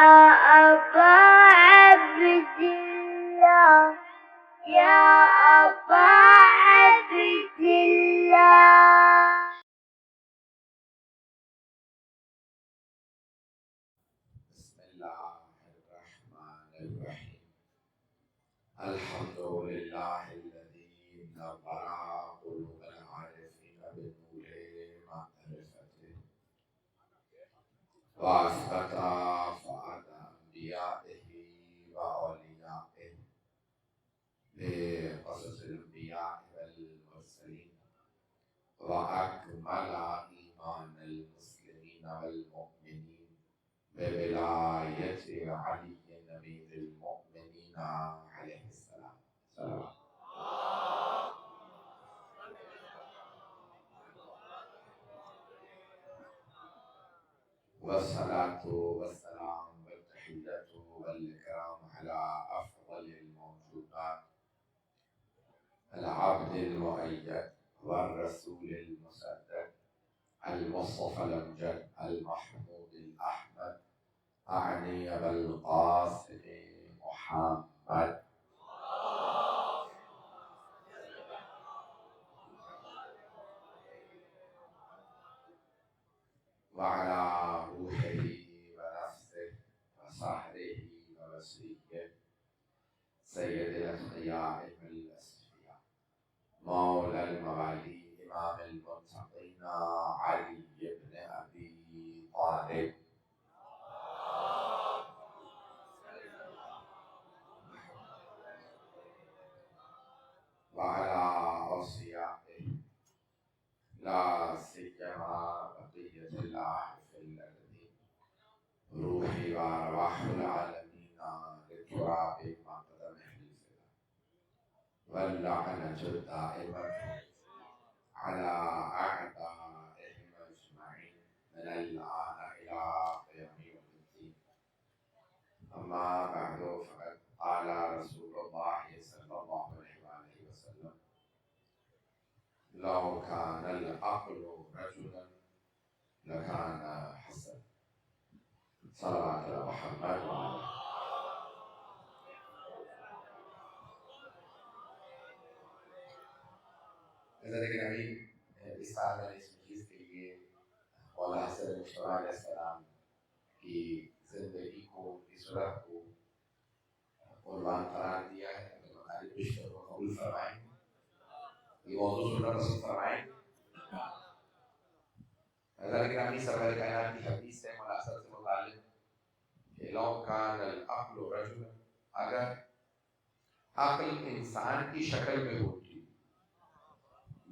أبا عبد الله يا أبا عبد الله. بسم الله الرحمن الرحيم. الحمد لله الذي نور قلوب العارفين بنور معرفته وأثبت فؤاد أنبيائه وأوليائه بقصص الأنبياء والمرسلين وأكمل إيمان المسلمين والمؤمنين بولاية علي أمير المؤمنين عليه السلام. صلوات. والصلاة والسلام والتحية والإكرام على أفضل الموجودات العبد المؤيد والرسول المسدد المصطفى الأمجد المحمود الأحمد أعني بالقاسم محمد وعلى روحه ونفسه وصحبه ووسيله سيد الأتقياء والأصفياء مولى الموالي إمام المتقين علي بن أبي طالب وعلى أوصيائه لا سيما بقية الله في الأرض روحي وأرواح العالمين للتراب مقدمه الفدا واللعنة الدائمة على أعدائهم أجمعين من الآن إلى قيام يوم الدين. أما بعد فقد قال رسول الله صلى الله عليه وآله وسلم لو كان العقل رجلا لكان حسن. صلوات على محمد وآله. حضرت گرامی اس سال میں اس مجلس کے لیے مولا حسن مشتبہ علیہ السلام کی زندگی کو اس وقت کو عنوان قرار دیا ہے. اگر مطالب بشتر کو قبول فرمائیں یہ موضوع سننا پسند فرمائیں. حضرت گرامی سرور کائنات کی حدیث ہے مولا حسن سے متعلق کہ لو کان العقل رجلا اگر عقل انسان کی شکل میں ہوتی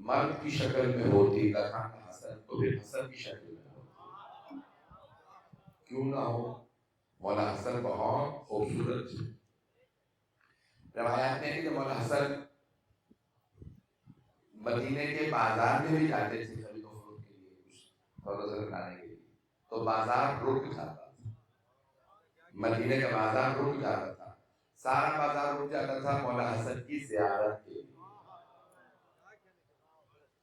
مرد کی شکل میں ہوتی لکھان حسن تو پھر حسن کی شکل میں ہوتی. کیوں نہ ہو مولا حسن بہت خوبصورت تھے. روایات میں ہے کہ مولا حسن مدینے کے بازار میں بھی جاتے تھے خرید و فروخت کے لیے کچھ فروخت لانے کے لیے تو بازار رک جاتا تھا. مدینے کا بازار رک جاتا تھا. سارا بازار رک جاتا تھا مولا حسن کی زیارت کے لیے.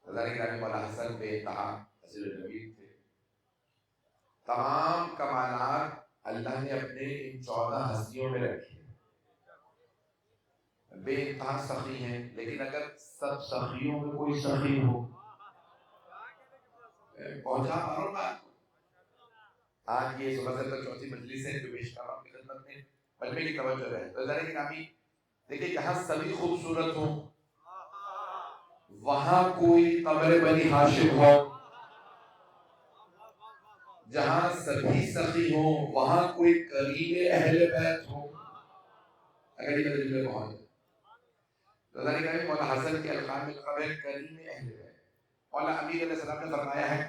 حضرت گرامی مولا حسن بے انتہا حضرت نبی تھے. تمام کمالات اللہ نے اپنے ان 14 ہستیوں میں رکھے. بے انتہا سخی ہیں لیکن اگر سب سخیوں میں کوئی سخی ہو پہنچا پارو بات کو. آج یہ صبح سے تک چوتھی مجلس ہے جو بیشتر آپ کی خدمت میں مجمع کی توجہ ہے. تو حضرت گرامی دیکھیں جہاں سبھی خوبصورت ہوں وہاں کوئی قمر بنی ہاشم ہو. جہاں سبھی سخی ہوں وہاں کوئی کریم اہل بیت ہو. اگر یہ مجلس میں پہنچ تو حضرت گرامی مولا حسن کے القاب میں قبر کریم اہل بیت. مولا امیر علیہ السلام نے فرمایا ہے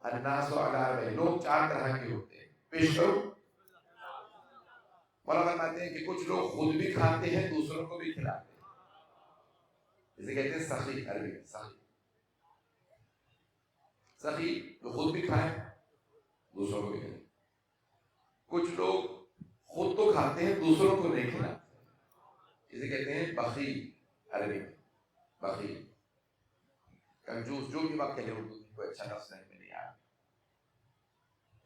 الناس علی اربع لوگ 4 طرح کے ہوتے ہیں. پیش کرو. مولا فرماتے ہیں کہ کچھ لوگ خود بھی کھاتے ہیں دوسروں کو بھی کھلاتے ہیں. اسے کہتے ہیں سخی. عربی میں سخی. سخی جو خود بھی کھائیں دوسروں کو بھی کھلائیں. کچھ لوگ خود تو کھاتے ہیں دوسروں کو نہیں کھلاتے. اسے کہتے ہیں بخیل. عربی میں بخیل کنجوس. جو بھی بات کہہ لے اردو میں کوئی اچھا لفظ نہیں میں نہیں آیا.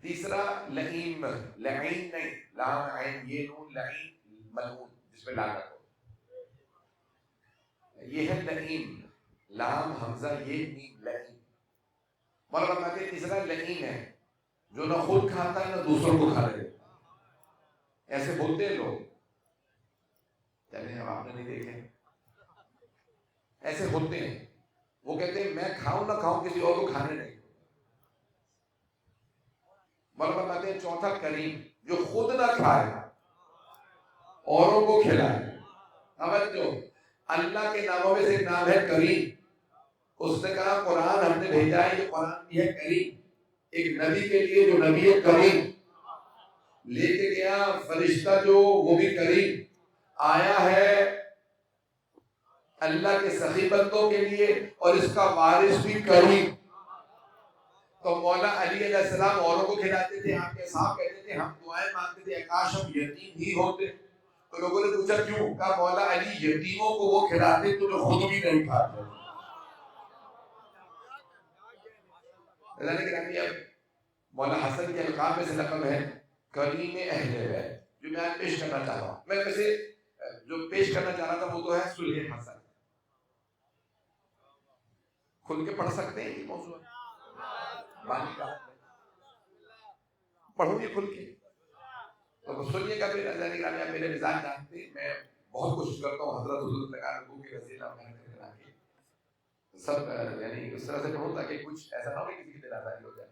تیسرا لعین، لعین نہیں، لام عین یہ نون، لعین ملعون جس پہ لعنت ہو، یہ ہے لعین، لام حمزہ یہ میم لعین۔ مولانا فرماتے ہیں تیسرا لعین ہے جو نہ خود کھاتا ہے نہ دوسروں کو کھانے دیتا۔ ایسے ہوتے ہیں لوگ، چلیں اب آپ نے نہیں دیکھے، ایسے ہوتے ہیں، وہ کہتے ہیں میں کھاؤں نہ کھاؤں کسی اور کو کھانے نہیں۔ مولانا فرماتے ہیں چوتھا کریم، جو خود نہ کھائے اوروں کو کھلائے۔ توجہ، اللہ کے ناموں میں سے ایک نام ہے کریم۔ اس نے کہا قرآن ہم نے بھیجا ہے، یہ قرآن بھی ہے کریم، ایک نبی کے لیے جو نبی ہے کریم، لے کے گیا فرشتہ جو وہ بھی کریم، آیا ہے اللہ کے سخی بندوں کے لیے اور اس کا وارث بھی کریم۔ تو مولا علی علیہ السلام اوروں کو کھلاتے تھے، آپ کے صاحب کہتے تھے ہم دعائیں مانگتے تھے کاش ہم یتیم ہی ہوتے۔ تو لوگوں نے پوچھا کیوں؟ کہا مولا علی یتیموں کو وہ کھلاتے تو جو خود بھی نہیں کھاتے۔ مولا حسن کے القاب میں سے لقب ہے کریم اہل بیت، جو میں آج پیش کرنا چاہ رہا ہوں۔ میں ویسے جو پیش کرنا چاہ رہا تھا وہ تو ہے صلح حسن۔ کھل کے پڑھ سکتے ہیں یہ موضوع؟ پڑھو گے کھل کے تو سنیے گا۔ پھر آپ میرے مزاج جانتے ہیں، میں بہت کوشش کرتا ہوں حضرت حضور نگار کے وسیلہ سب یعنی اس طرح سے پڑھوں تاکہ کچھ ایسا نہ ہو کہ کسی کی دل آزاری ہو جائے۔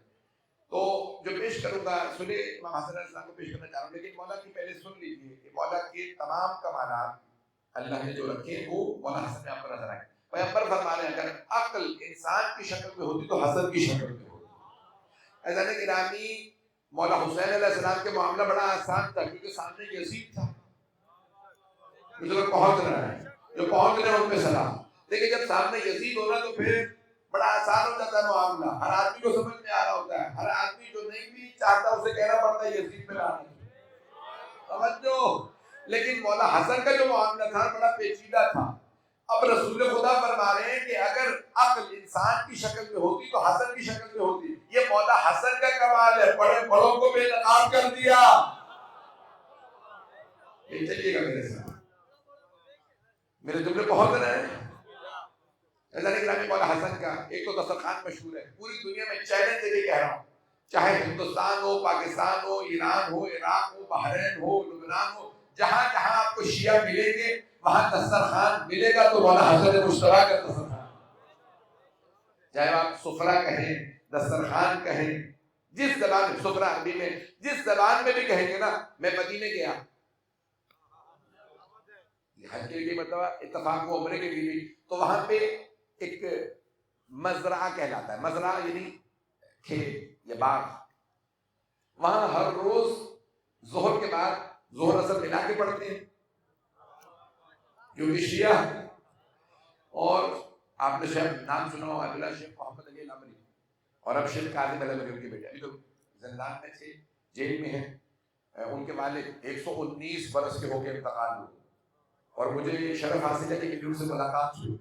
تو جو پیش کروں گا سنیں، امام حسن علیہ السلام کو پیش کرنا چاہ رہا ہوں، لیکن مولا کی پہلے سن لیجیے کہ مولا کے تمام کمالات اللہ نے جو رکھے وہ مولا حسن میں آپ کو نظر آئے۔ پیغمبر فرما رہے ہیں اگر عقل انسان کی شکل میں ہوتی تو حسن کی شکل میں ہوتی۔ عزیزان گرامی، مولا حسین علیہ السلام کے معاملہ بڑا آسان تھا کیونکہ سامنے یزید تھا جو پہنچ رہا ہے، جو پہنچ رہے ہیں ان پہ سلام۔ لیکن جب سامنے یزید ہونا تو پھر بڑا آسان ہو جاتا ہے معاملہ، ہر آدمی کو سمجھ میں آ رہا ہوتا ہے، ہر آدمی جو نہیں بھی چاہتا اسے کہنا پڑتا ہے یزید پہ لانا۔ توجہ، لیکن مولا حسن کا جو معاملہ تھا بڑا پیچیدہ تھا۔ اب رسول خدا فرما رہے ہیں کہ اگر عقل انسان کی شکل میں ہوتی تو حسن کی شکل میں ہوتی۔ یہ مولا حسن کا کمال ہے، بڑے بڑوں کو بے نقاب کر دیا۔ چلیے گا میرے ساتھ، میرے جملے پہنچ رہے ہیں۔ مولا حسن کا ایک تو دسترخوان مشہور ہے، پوری دنیا میں چیلنج دے کے کہہ رہا ہوں، چاہے ہندوستان ہو، پاکستان ہو، ایران ہو، عراق ہو، بحرین ہو، لبنان ہو، جہاں جہاں آپ کو شیعہ ملیں گے وہاں دسترخوان ملے گا تو مولا حسن مشتبہ کا دسترخوان، چاہے آپ سفرہ کہیں، دسترخوان کہیں، جس زبان میں، سفرہ عربی میں جس زبان میں بھی کہیں گے نا۔ میں مدینے گیا حج کے لیے، مطلب اتفاق کو عمرے کے لیے بھی، تو وہاں پہ ایک مزرعہ کہلاتا ہے، مزرعہ یعنی کھیت یا باغ، وہاں ہر روز ظہر کے بعد ظہر اثر ملا کے پڑھتے ہیں کیونکہ شیعہ۔ اور آپ نے شاید نام سنا ہو عبداللہ شیخ محمد علی الامری، اور اب شیخ کاظم الامری ان کے بیٹے، ابھی تو زندان میں تھے، جیل میں ہیں۔ ان کے والد 119 برس کے ہو کے انتقال ہوئے، اور مجھے یہ شرف حاصل ہے کہ ان سے ملاقات ہوئی۔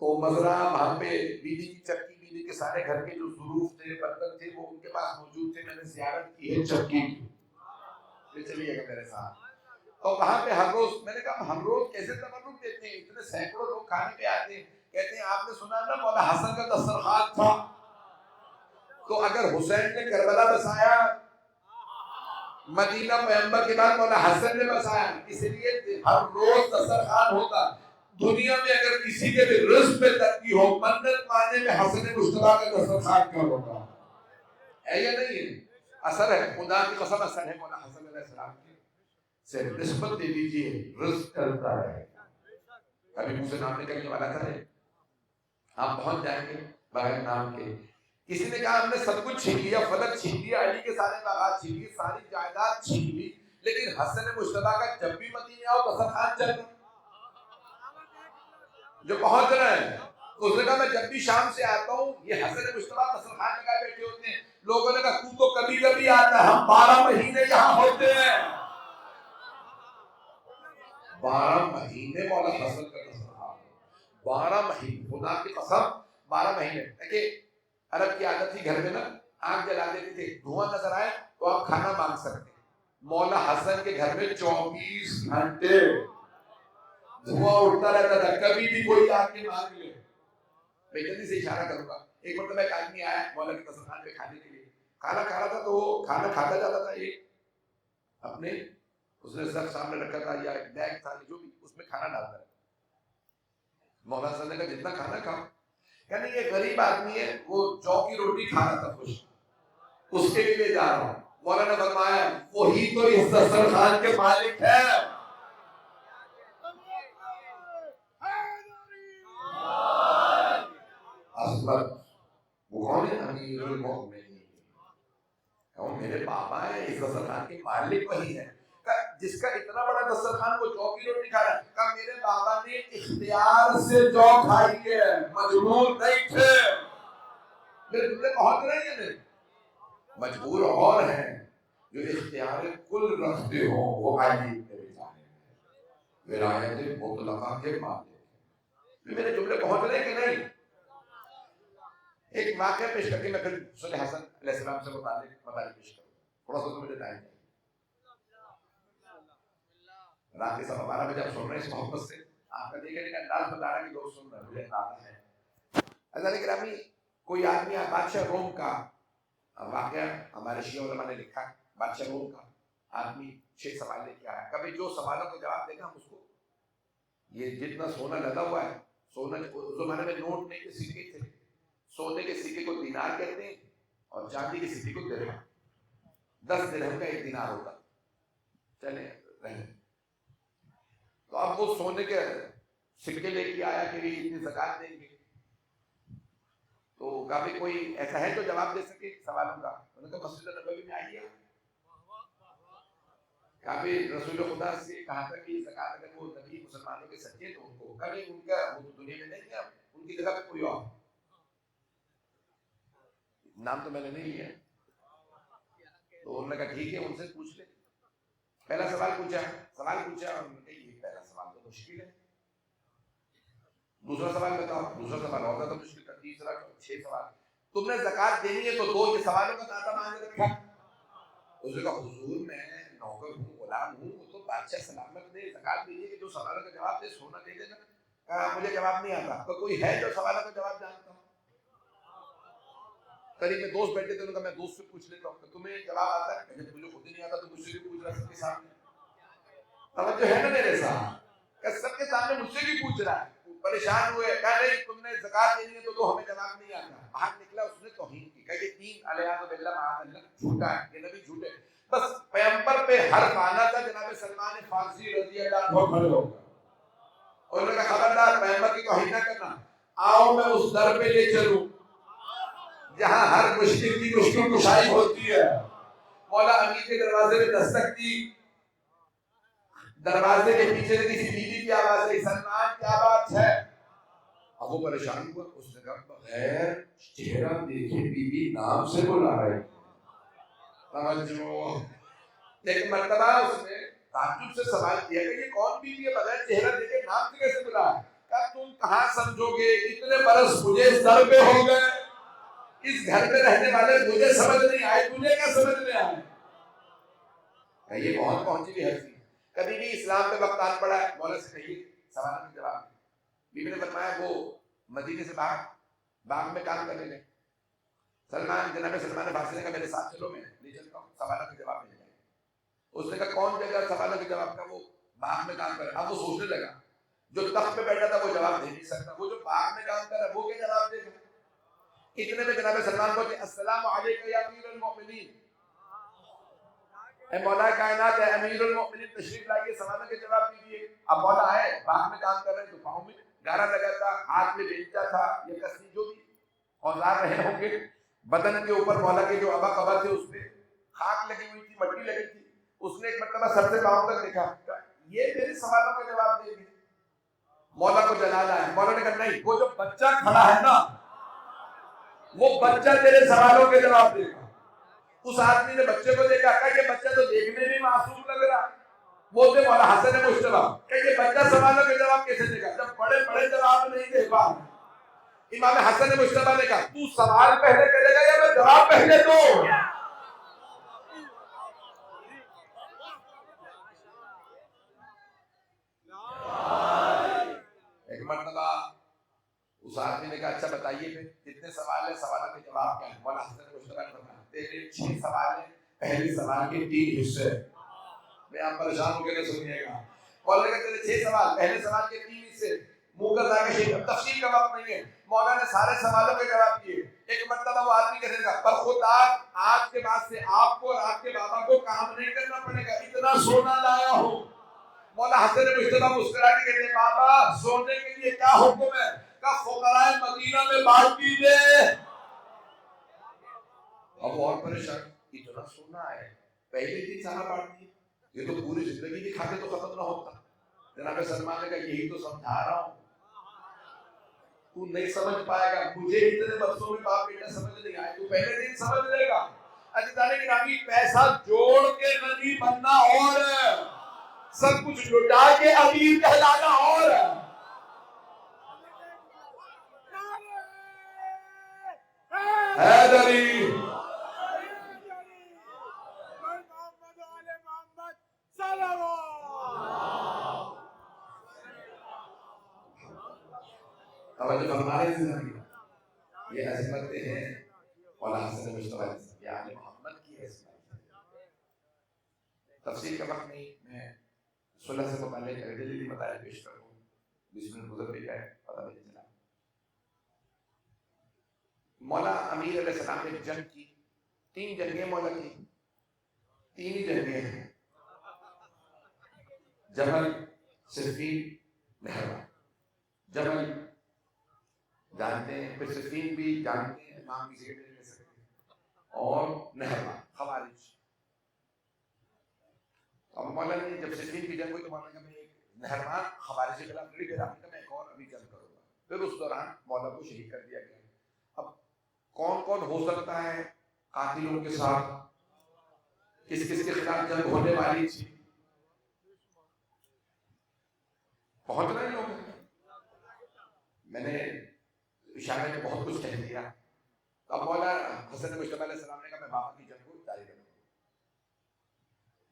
تو مزرعہ وہاں پہ بیوی کی چکی، بیوی کے سارے گھر کے جو ظروف تھے، برتن تھے، وہ ان کے پاس موجود تھے۔ میں نے زیارت کی ہے چکی کی، چلیے گا میرے ساتھ۔ تو وہاں پہ ہر روز، میں نے کہا ہر روز کیسے تبرک دیتے ہیں، اتنے سینکڑوں لوگ کھانے پہ آتے ہیں۔ کہتے ہیں آپ نے سنا نا مولا حسن کا دسترخوان تھا، تو اگر حسین نے کربلا بسایا، مدینہ پیغمبر کے بعد مولا حسن نے بسایا، اس لیے ہر روز دسترخوان ہوتا۔ دنیا میں اگر کسی کے بھی رزق میں تنگی ہو، منت ماننے میں حسن مصطفیٰ کا دسترخوان کا ہوگا، ہے یا نہیں ہے؟ اثر ہے، خدا کی قسم اثر ہے مولا حسن علیہ السلام کی۔ سے نسبت دے دیجئے، رزق کرتا ہے، ابھی منہ سے نام نکلنے والا کرے، آپ پہنچ جائیں گے بغیر نام کے۔ کسی نے کہا ہم نے سب کچھ چھین لیا، فلک چھین لیا، علی کے سارے باغات چھین لیے، ساری جائیداد چھین لی، لیکن حسن مصطفیٰ کا جب بھی مدینے آؤ دسترخوان چل رہا۔ جو پہنچ رہے ہیں اس نے کہا میں جب بھی شام سے آتا ہوں یہ حسن مصطفیٰ دسترخوان لگائے بیٹھے ہوتے ہیں۔ لوگوں نے کہا تو کبھی کبھی آتا ہے، ہم 12 مہینے یہاں ہوتے ہیں۔ 12 مہینے مولا حسن کا دسترخوان، 12 مہینے، خدا کی قسم 12 مہینے۔ دیکھیں عرب کی عادت تھی گھر میں نا آگ جلا دیتے تھے، دھواں نظر آئے تو آپ کھانا مانگ سکتے. مولا حسن کے گھر میں 24 گھنٹے دھواں اٹھتا رہتا تھا، کبھی بھی کوئی آ کے مانگ لے. میں جلدی سے اشارہ کروں گا. ایک مرتبہ ایک آدمی آیا مولا کے دسترخوان پہ کھانے کے لیے، کھانا کھا رہا تھا تو وہ کھانا کھاتا جاتا تھا. ایک اپنے اس نے سر سامنے رکھا تھا یا بیگ تھا جو بھی، اس میں کھانا ڈالتا ہے. مولا حسن نے کہا جتنا کھانا کھاؤ. یعنی یہ غریب آدمی ہے، وہ جو کی روٹی کھا رہا تھا خوش، اس کے لیے جا رہا ہوں. مولا نے فرمایا وہی تو اس دسترخوان کے مالک ہے. عظمت وہ کون ہے؟ امیر المؤمنین. اور میرے بابا ہیں، اس دسترخوان کے مالک وہی ہے. جس کا اتنا بڑا دسترخوان کو جو کی روٹی کھا رہا ہے. کہا میرے بابا نے اختیار سے جو کھائی ہے، مجبور نہیں تھے. میرے جملے پہنچ رہے ہیں. مجبور اور ہیں جو اختیار کل رکھتے ہو، وہ علی میرے جانے میں ولایت مطلقہ کے مالک. میرے جملے پہنچ رہے کہ نہیں؟ ایک واقعہ پیش کر کے میں پھر صلی حسن علیہ السلام سے متعلق پیش کروں. تھوڑا سا تو مجھے ٹائم ہے. رات کے 12:15 بجے آپ سن رہے ہیں اس محبت سے، آپ کا دیکھنے کا انداز بتا رہا ہے کہ لوگ سن رہے ہیں، مجھے اندازہ ہے. عزیزان گرامی، کوئی آدمی بادشاہ روم کا واقعہ ہمارے شیعہ علماء نے لکھا. بادشاہ روم کا آدمی 6 سوال لے کے آیا. کبھی جو سوالوں کا جواب دے گا ہم اس کو، یہ جتنا سونا لگا ہوا ہے، سونا اس زمانے میں نوٹ نہیں تھے، سکے تھے. سونے کے سکے کو دینار کہتے ہیں اور چاندی کے سکے کو درہم. 10 درہم کا ایک دینار ہوتا. چلے رہے تو اب وہ سونے کے سکے لے کے آیا کہ اتنی زکات دیں گے. تو کبھی کوئی ایسا ہے جو جواب دے سکے سوالوں کا؟ انہوں نے کہا مسجد نبوی میں آئیے. کبھی رسول خدا سے کہا تھا کہ زکات اگر وہ نبی مسلمانوں کے سچے تو ان کو، کبھی ان کا وہ دنیا میں نہیں ہے، ان کی جگہ پہ کوئی اور. نام تو میں نے نہیں لیا. تو انہوں نے کہا ٹھیک ہے ان سے پوچھ لے. پہلا سوال پوچھا اور انہوں نے کہا یہ پہلا سوال تو مشکل ہے. دوسرا سوال بتاؤ. دوسرا سوال اور زیادہ مشکل تھا. تیسرا 6 سوال. تم نے زکات دینی ہے تو 2 یہ سوالوں کا داتا مانگ رکھا. اس نے کہا حضور میں نوکر ہوں، غلام ہوں، وہ تو بادشاہ سلامت نے زکات دیجیے کہ جو سوالوں کا جواب دے سونا دے دینا. کہا مجھے جواب نہیں آتا. تو کوئی ہے جو سوالوں کا جواب جانتا ہوں؟ قریب میں دوست بیٹھے تھے، انہوں نے کہا میں دوست سے پوچھ لیتا ہوں کہ تمہیں جواب آتا ہے؟ کہ مجھے خود ہی نہیں آتا تو مجھ سے بھی پوچھ رہا ہے سب کے سامنے. توجہ ہے نا میرے ساتھ کہ سب کے سامنے مجھ سے بھی پوچھ رہا ہے. پریشان ہوئے. کہا نہیں تم نے زکات دینی ہے تو ہمیں جواب نہیں آتا. باہر نکلا اس نے توہین کی. کہا یہ 3 علیہ باللہ معاذ اللہ جھوٹا ہے، یہ نبی جھوٹے. بس پیغمبر پہ حرف آنا تھا. جناب سلمان فارسی رضی اللہ عنہ کھڑے ہو گئے. اور انہوں نے کہا خبردار پیغمبر کی توہین نہ کرنا. آؤ میں اس در پہ لے چلوں جہاں ہر مشکل کی مشکل کشائی ہوتی ہے. مولا امین کے دروازے میں دستک دی. دروازے کے پیچھے سے کسی بیوی کی آواز آئی، سلمان کیا بات ہے؟ اب وہ پریشان ہوا. اس نے کہا بغیر چہرہ دیکھے بیوی نام سے بلا رہے. توجہ. ایک مرتبہ اس نے تعجب سے سوال کیا کہ یہ کون بیوی ہے بغیر چہرہ دیکھے نام سے کیسے بلا ہے؟ کہا تم کہاں سمجھو گے، اتنے برس مجھے اس در پہ ہو گئے، اس گھر میں رہنے والے مجھے سمجھ نہیں آئے، تجھے کیا سمجھ میں آئے؟ یہ بہت پہنچی ہوئی حرفی. کبھی بھی اسلام پہ وقت آن پڑا ہے مولا سے کہیے سوال کا جواب. بیوی نے فرمایا وہ مدینے سے باہر باغ میں کام کرنے لگے. سلمان جناب سلمان فارسی نے کہا میرے ساتھ چلو میں لے چلتا ہوں سوالوں کے جواب مل جائے. اس نے کہا کون دے گا سوالوں کے جواب؟ کا وہ باغ میں کام کر رہا. اب وہ سوچنے لگا جو تخت پہ بیٹھا تھا وہ جواب دے نہیں سکتا، وہ جو باغ میں کام کر رہا ہے وہ کیا جواب دے گا؟ اتنے میں جناب سلمان کو السلام علیکم یا امیر المؤمنین، اے مولا کائنات، اے امیر المؤمنین تشریف لائیے، سوالوں کے جواب دیجیے. اب مولا آئے، باغ میں کام کر رہے ہیں تو پاؤں میں گارا لگا تھا، ہاتھ میں بیلچا تھا یا کسی جو بھی اوزار رہے ہوں گے. بدن کے اوپر مولا کے جو ابا قبا تھے اس پہ خاک لگی ہوئی تھی، مٹی لگی تھی. اس نے ایک مرتبہ سر سے پاؤں تک دیکھا، یہ میرے سوالوں کا جواب دے گی. مولا کو جلال آیا. مولا نے کہا نہیں، وہ جو بچہ کھڑا ہے نا وہ بچہ تیرے سوالوں کے جواب دے گا. اس آدمی نے بچے کو دیکھا، کہا یہ بچہ تو دیکھنے میں معصوم لگ رہا. بولتے مولا حسن مشتبہ کہ یہ بچہ سوالوں کے جواب کیسے دے گا جب بڑے بڑے جواب نہیں دے پا. امام حسن مجتبی نے کہا تو سوال پہلے کرے گا یا میں جواب پہلے دوں؟ ایک مرتبہ اس آدمی نے کہا اچھا بتائیے پھر کتنے سوال ہیں، سوالوں کے جواب کیا ہیں؟ مولانا حسن مجتبی نے فرمایا تیرے 6 سوال ہیں، پہلے سوال کے 3 حصے ہیں۔ میں آپ پریشان ہو کے نہ سنیے گا۔ مولانا کہتے ہیں 6 سوال، پہلے سوال کے 3 حصے، منہ کا ذائقہ شیخ، تفصیل کا وقت نہیں ہے۔ مولانا نے سارے سوالوں کے جواب دیے۔ ایک مرتبہ وہ آدمی کہنے لگا پر خدا آج کے بعد سے آپ کو اور آپ کے بابا کو کام نہیں کرنا پڑے گا، اتنا سونا لایا ہوں۔ مولانا حسن مجتبی مسکرا کے کہتے ہیں بابا سونے کے لیے کیا حکم ہے؟ کہ فقراء مدینہ میں بانٹ دیجئے۔ اب اور پریشان، اتنا سونا ہے پہلے دن سارا بانٹ دیا، یہ تو پوری زندگی بھی کھاتے تو ختم نہ ہوتا۔ جناب سلمان نے کہا یہی تو سمجھا رہا ہوں، تو نہیں سمجھ پائے گا، مجھے اتنے برسوں میں باپ بیٹا سمجھ نہیں آئے، تو پہلے دن سمجھ لے گا۔ عزیزان گرامی پیسہ جوڑ کے غنی بننا اور سب کچھ لٹا کے امیر کہلانا اور حیدری توجہ فرما رہے ہیں، یہ عظمتیں ہیں مولانا حسن مجتبی یعنی محمد کی عظمت۔ تفصیل کا وقت نہیں، میں صلح سے متعلق جلدی مسائل پیش کروں، 20 منٹ گزر بھی گئے پتہ نہیں چلا۔ مولا امیر علیہ السلام نے جنگ کی، 3 جنگیں مولا کی، 3 ہی جنگیں ہیں، جمل، صفین، نہروان۔ جمل جانتے ہیں، پھر صفین بھی جانتے ہیں، نام کسی کے نہیں لے سکتے، اور نہروان خوارج۔ اب مولا نے جب صفین کی جنگ ہوئی تو مولا نے کہا نہروان خوارج کے خلاف لڑی، پھر میں ایک اور ابھی جنگ کروں گا۔ پھر اس دوران مولا کو شہید کر دیا گیا۔ اب کون کون ہو سکتا ہے قاتلوں کے ساتھ، کس کس کے خلاف جنگ ہونے والی تھی، پہنچ رہے لوگ؟ میں نے اشارے میں بہت کچھ کہہ دیا۔ اب مولا حسن مجتبی علیہ السلام نے کہا میں بابا کی جنگ کو جاری رکھوں گا۔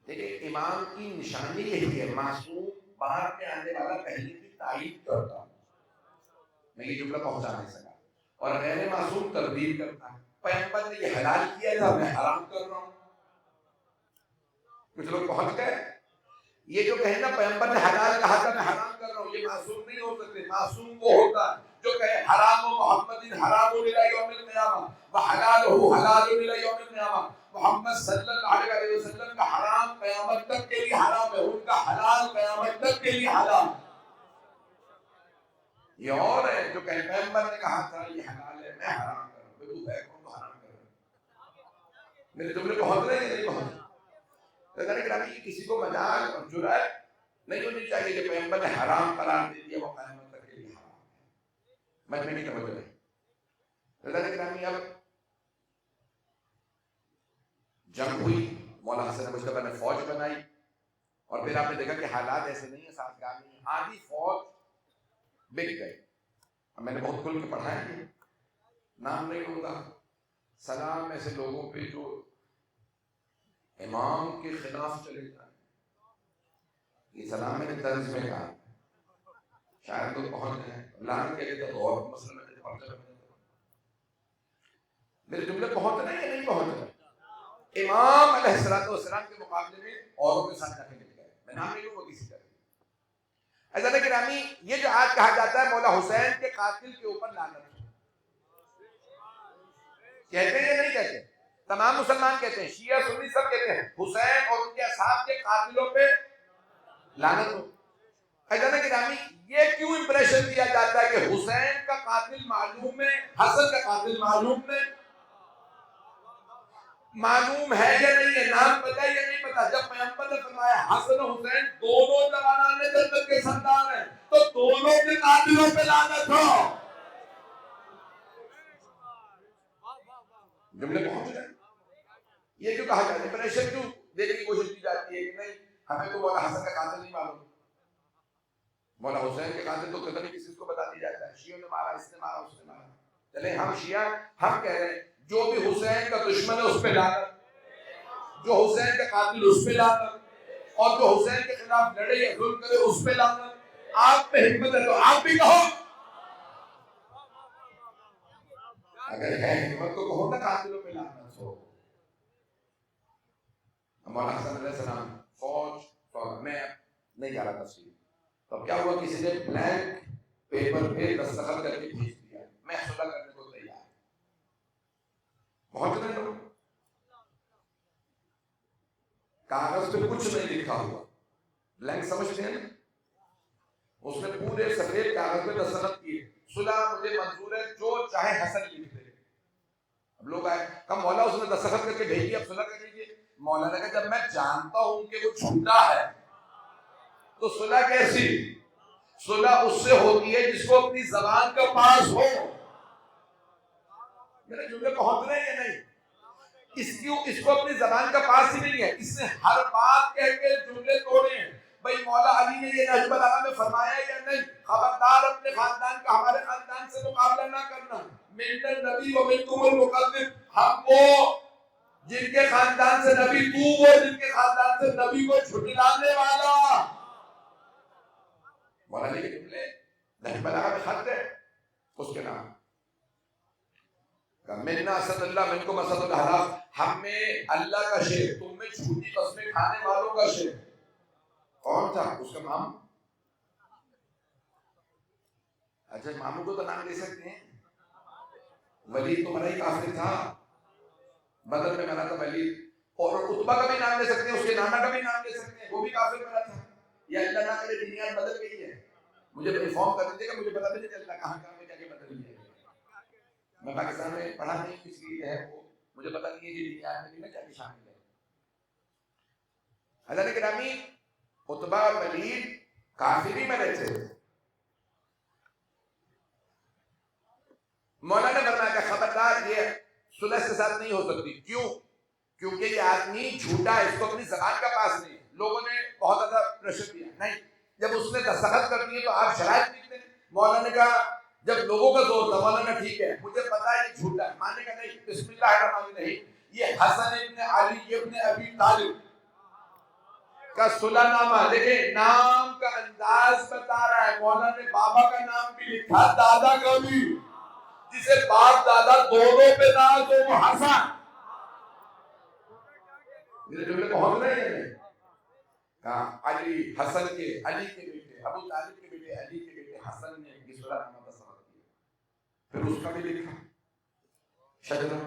دیکھیں امام کی نشانی یہی ہے، معصوم باہر میں آنے والا پہلے کی تائید کرتا ہوں، میں یہ جملہ پہنچا نہیں سکا، اور غیر معصوم تردید کرتا ہے۔ پیغمبر نے یہ حلال کیا تھا میں حرام کر رہا ہوں۔ کچھ لوگ پہنچ گئے، یہ جو کہے نا پیغمبر نے حلال کہا تھا میں حرام کر رہا ہوں، یہ معصوم نہیں ہو سکتے۔ معصوم وہ ہوتا ہے جو کہے حرام محمد حرام الی یوم القیامہ وحلالہ حلال الی یوم القیامہ، محمد صلی اللہ علیہ وسلم کا حرام قیامت تک کے لیے حرام ہے، ان کا حلال قیامت تک کے لیے حلال۔ یہ اور ہے جو کہے پیغمبر نے کہا تھا یہ حلال ہے میں حرام کر رہا ہوں، تو ہے کون تو حرام کر رہا ہے؟ میرے جملے پہنچ رہے ہیں یا نہیں پہنچ رہے؟ کہ کسی کو مجال اور جرأت نہیں ہونی چاہیے کہ پیغمبر نے حرام قرار دے دیا وہ قیامت تک کے لیے حرام ہے۔ مجھ میں نہیں توجہ ہے۔ اللہ گرامی اب جنگ ہوئی، مولانا حسن مجتبی نے فوج بنائی، اور پھر آپ نے دیکھا کہ حالات ایسے نہیں ہیں، سازگار نہیں ہیں، آدھی فوج بک گئی۔ اب میں نے بہت کھل کے پڑھا ہے، نام نہیں لوں گا، سلام ایسے لوگوں پہ جو امام کے خلاف چلے جائیں، یہ سلام میں نے طرز میں کہا، شاید لوگ پہنچ جائیں، لعنت کے لیے تو غور مسئلہ میں پہنچ جائے، میرے جملے پہنچ رہے ہیں یا نہیں پہنچ رہے؟ امام علیہ السلام کے مقابلے میں اوروں کے ساتھ جا کے مل گئے، میں نام نہیں لوں گا کسی طرح۔ عزیزان گرامی یہ جو آج کہا جاتا ہے مولا حسین کے قاتل کے اوپر لعنت، کہتے ہیں یا نہیں کہتے؟ تمام مسلمان کہتے ہیں، شیعہ سنی سب کہتے ہیں حسین اور ان کے اصحاب کے قاتلوں پہ لعنت ہو۔ عزیزان گرامی یہ کیوں امپریشن دیا جاتا ہے کہ حسین کا قاتل معلوم ہے، حسن کا قاتل معلوم ہے؟ معلوم ہے یا نہیں ہے، نام پتہ یا نہیں پتہ؟ جب پیغمبر نے فرمایا حسن و حسین دونوں جوانان جنت کے سردار ہیں تو دونوں کے قاتلوں پہ لعنت ہو۔ جملے پہنچ رہے ہیں؟ یہ جو کہا جاتا ہے پریشر کیوں دینے کی کوشش کی جاتی ہے کہ نہیں ہمیں تو مولا حسن کا قاتل نہیں معلوم، مولا حسین کے قاتل تو قدر کسی کو بتا دی جاتا ہے، شیعوں نے مارا، اس نے مارا، اس نے مارا۔ چلے ہم شیعہ ہم کہہ رہے ہیں جو بھی حسین کا دشمن ہے اس پہ لعنت، جو حسین کا قاتل اس پہ لعنت، اور جو حسین کے خلاف لڑے یا ظلم کرے اس پہ لعنت۔ آپ پہ ہمت ہے تو آپ بھی کہو، اگر ہے ہمت تو کہو نا قاتلوں پہ لعنت ہو۔ مولانا حسن علیہ السلام فوج میں نہیں جا رہا تفصیل، تو کیا ہوا کسی نے بلینک پیپر پہ دستخط کر کے بھیج دیا میں صلح کرنے کو تیار۔ بہت سے لوگ کاغذ پہ کچھ نہیں لکھا ہوا، بلینک سمجھتے ہیں نا، اس نے پورے سفید کاغذ پہ دستخط کیے، صلح مجھے منظور ہے جو چاہے حسن لکھ دے۔ اب لوگ آئے کہا مولا اس نے دستخط کر کے بھیج دیا، اب صلح کر لیجیے۔ مولا نے کہا جب میں جانتا ہوں کہ وہ جھوٹا ہے تو صلح کیسی؟ صلح اس سے ہوتی ہے جس کو اپنی زبان کا پاس ہو۔ میرے جملے پہنچ رہے ہیں یا نہیں؟ اس کو اپنی زبان کا پاس ہی نہیں ہے، اس نے ہر بات کہہ کے جملے توڑے ہیں۔ بھائی مولا علی نے یہ نہج البلاغہ میں فرمایا یا نہیں؟ خبردار اپنے خاندان کا ہمارے خاندان سے مقابلہ نہ کرنا۔ من النبی و منکم المکذب، ہم وہ جن کے خاندان سے نبی، تو وہ جن کے خاندان سے نبی کو جھٹلانے والا۔ مولا علی کے جملے نہج البلاغہ میں خط ہے اس کے نام، منا اسد اللہ منکم اسد الحراف، ہم میں اللہ کا شیر، تم میں جھوٹی قسمیں کھانے والوں کا شیر۔ کون تھا اس کا ماموں؟ اچھا ماموں کو تو نام دے سکتے ہیں، ولید تمہارا ہی کافر تھا، بدر میں مرا تھا ولید، اور عتبہ کا بھی نام لے سکتے ہیں، اس کے نانا کا بھی نام لے سکتے ہیں، وہ بھی کافر مرا تھا۔ یا اللہ نہ کرے دنیا بدل گئی ہے، مجھے انفارم کر دیجیے گا، مجھے پتہ نہیں چلتا کہاں کہاں میں جا کے بدل گئی ہے۔ میں پاکستان میں پڑھا نہیں اس لیے ہے، وہ مجھے پتہ نہیں ہے کہ دنیا میں بھی میں کیا شامل ہے۔ اللہ نے گرامی عتبہ اور ولید کافری میں رہتے تھے۔ مولانا نے فرمایا کہ خبردار یہ صلح کے ساتھ نہیں ہو سکتی۔ کیوں؟ کیونکہ یہ آدمی جھوٹا ہے، اس کو اپنی زبان کا پاس نہیں ہے۔ لوگوں نے بہت زیادہ پریشر دیا، نہیں جب اس نے دستخط کر دیے تو آپ شرائط لکھتے ہیں۔ مولانا نے کہا جب لوگوں کا زور تھا، مولانا ٹھیک ہے مجھے پتا ہے یہ جھوٹا ہے، ماننے کا نہیں، بسم اللہ الرحمن الرحیم، یہ حسن ابن علی ابن ابی طالب کا صلح نامہ، دیکھیں نام کا انداز بتا رہا ہے۔ مولانا نے بابا کا نام بھی لکھا، دادا کا بھی، جسے باپ دادا دونوں پہ ناز ہو وہ حسن۔ میرے جملے پہنچ رہے ہیں؟ کہا علی حسن کے، علی کے بیٹے ابو طالب کے بیٹے علی کے بیٹے حسن نے یہ صلح نامہ دستخط کیا۔ پھر اس کا بھی لکھا شجرہ،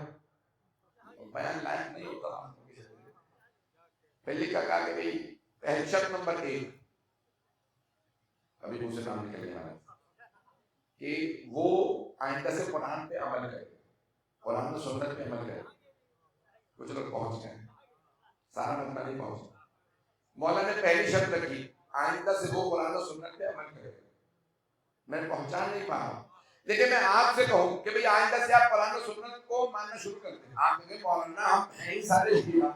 بیان لائق نہیں ہوتا، پہلے کہا کہ بھئی پہلی شرط نمبر 1، ابھی دوسرے نام نکل گیا کہ وہ آئندہ سے قرآن پہ عمل کرے، قرآن و سنت پہ عمل کرے۔ کچھ لوگ پہنچ گئے، سارا مطلب نہیں پہنچا۔ مولانا نے پہلی شرط رکھی آئندہ سے وہ قرآن و سنت پہ عمل کرے، میں پہنچا نہیں پا رہا، لیکن میں آپ سے کہوں کہ بھئی آئندہ سے آپ قرآن و سنت کو ماننا شروع کر دیں۔ آپ کہیں مولانا ہم ہیں ہی سارے شیعہ،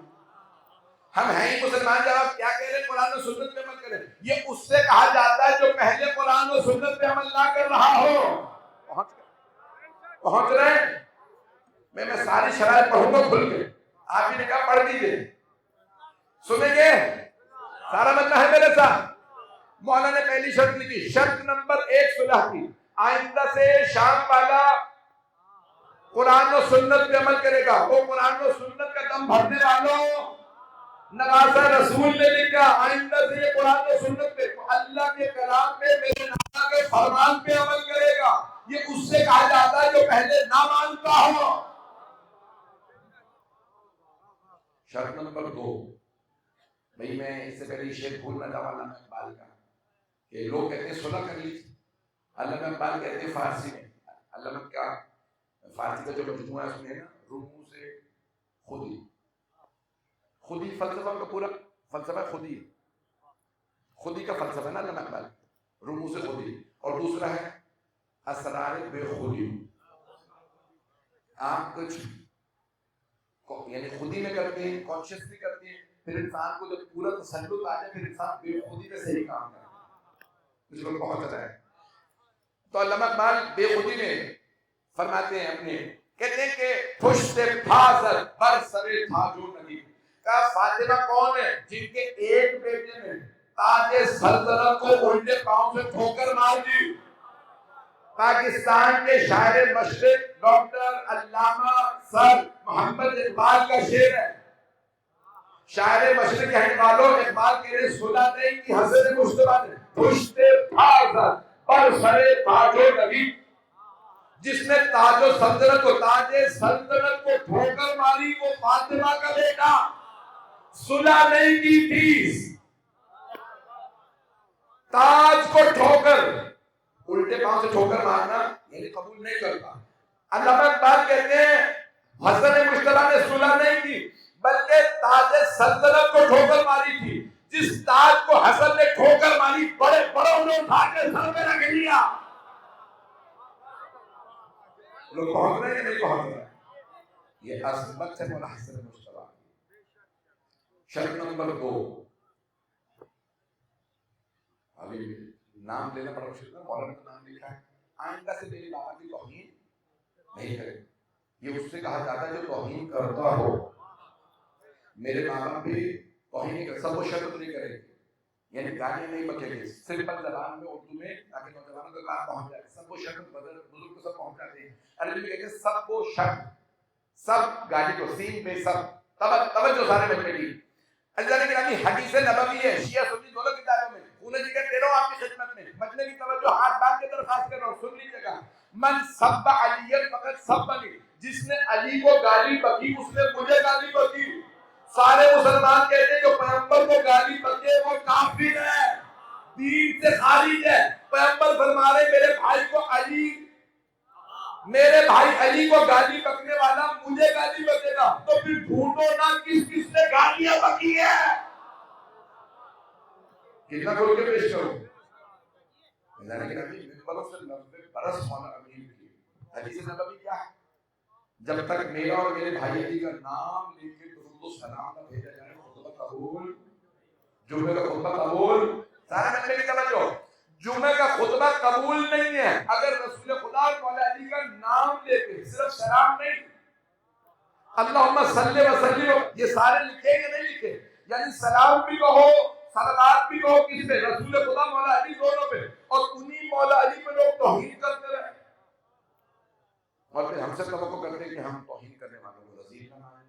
ہم ہیں ہی مسلمان، جب آپ کیا کہہ رہے ہیں قرآن و سنت پہ عمل کریں؟ یہ اس سے کہا جاتا ہے جو پہلے قرآن و سنت پہ عمل نہ کر رہا ہو۔ پہنچ رہے ہیں؟ میں ساری شرائط پڑھوں گا کھل کے، آپ ہی نے کہا پڑھ دیجئے، سنیں گے؟ سارا مطلب ہے میرے ساتھ۔ مولانا نے پہلی شرط لکھی، شرط نمبر 1 صلح کی، آئندہ سے شام والا قرآن و سنت پہ عمل کرے گا۔ وہ قرآن و سنت کا دم بھرنے والوں، نواسہ رسول نے لکھا آئندہ سے یہ قرآن و سنت پہ، اللہ کے کلام پہ، میرے نانا کے فرمان پہ عمل کرے گا۔ یہ اس سے کہا جاتا ہے جو پہلے نہ مانتا ہو۔ شرط نمبر 2، بھئی میں اس سے پہلے شعر بھولنا تھا علامہ اقبال کا، کہ لوگ کہتے ہیں صلح کر لی، علامہ اقبال کہتے ہیں فارسی میں، علامہ کا فارسی کا جو مجموعہ ہے اس میں ہے نا رموز خودی، خودی فلسفہ کا پورا فلسفہ خودی ہے، خودی کا فلسفہ ہے نا علامہ اقبال، رموز خودی، اور دوسرا ہے اسرار بے خودی، آپ کچھ یعنی خودی میں کرتے ہیں، کانشیسلی کرتے ہیں، پھر انسان کو جب پورا تسلط آ جائے پھر انسان بے خودی میں صحیح کام کرے، اس کو بہت اچھا ہے۔ تو علامہ اقبال بے خودی میں فرماتے ہیں اپنے، کہتے ہیں کہ پشت فاضل بر سر تاجو نگی کا فاطمہ کون ہے جن کے ایک بیٹے نے تاج سلطنت کو الٹے پاؤں سے ٹھوکر مار دی. پاکستان کے شاعر مشرق ڈاکٹر علامہ سر محمد اقبال کا شعر ہے. شاعر مشرق کہنے والوں اقبال کہہ رہے صلح نہیں کی حسن مصطفیٰ نے پشت فاضل پر سر تاجو نگی، جس نے تاج و سلطنت کو تاج سلطنت کو ٹھوکر ماری وہ فاطمہ کا بیٹا. صلح نہیں کی تھی، تاج کو ٹھوکر، الٹے پاؤں سے ٹھوکر مارنا یعنی قبول نہیں کرتا. علامہ اقبال کہتے ہیں حسن مشتبہ نے صلح نہیں کی بلکہ تاج سلطنت کو ٹھوکر ماری تھی. جس تاج کو حسن نے ٹھوکر ماری بڑے بڑوں نے اٹھا کے سر میں رکھ لیا. لوگ پہنچ رہے ہیں نہیں پہنچ رہے ہیں. یہ عظمت سے مولا حسن مشتبہ. شرط نمبر 2، ابھی نام لینا پڑا مشکل ہے، مولانا کا نام لکھا ہے. آئندہ سے میری بابا کی توہین نہیں کرے. یہ اس سے کہا جاتا ہے جو توہین کرتا ہو. میرے ماں باپ بھی توہین نہیں کرتے، سب وہ شرط نہیں کرے گی، یعنی گالیاں نہیں بکے گی. سمپل زبان میں اردو میں تاکہ نوجوانوں تک بات پہنچ جائے. سب وہ شرط بزرگ کو سب پہنچ جاتے ہیں. عربی میں کہتے ہیں سب وہ شرط، سب گالی کو سین پہ سب توجہ سارے بچے کی. اللہ نے کہا حدیث نبوی ہے شیعہ سنی دونوں کتابوں میں. انہیں ذکر دے رہا ہوں آپ کی خدمت میں، بچنے کی توجہ ہاتھ باندھ کے درخواست کر رہا ہوں، سن لیجیے گا. من سب علی فقط سبنی، جس نے علی کو گالی بکی اس نے مجھے گالی بکی. سارے مسلمان کہتے ہیں جو پیغمبر کو گالی بکے وہ کافر ہے، دین سے خارج ہے. پیغمبر فرما رہے میرے بھائی کو علی، میرے بھائی علی کو گالی بکنے والا مجھے گالی بکے گا. تو پھر ڈھونڈو نا کس کس نے گالیاں بکی ہے. کتنا کھول کے پیش کروں. اللہ نے کہا ممبروں سے 90 برس مولا امین کی. حدیث نبوی کیا ہے؟ جب تک میرا اور میرے بھائی علی کا نام لے کے درود و سلام نہ بھیجا جائے خطبہ قبول. جمعے کا خطبہ قبول. سارے ملنے کی توجہ، جمعے کا خطبہ قبول نہیں ہے اگر رسول خدا اور مولا علی کا نام لے کے صرف سلام نہیں. اللہم صلی وسلم یہ سارے لکھے یا نہیں لکھے، یعنی سلام بھی کہو صلوات بھی کہو کس پہ؟ رسول خدا مولا علی دونوں پہ. اور انہی مولا علی پہ لوگ توہین کرتے رہے اور پھر ہم سے توقع کرتے کہ ہم توہین کرنے والوں کو رذیل نہ مانیں.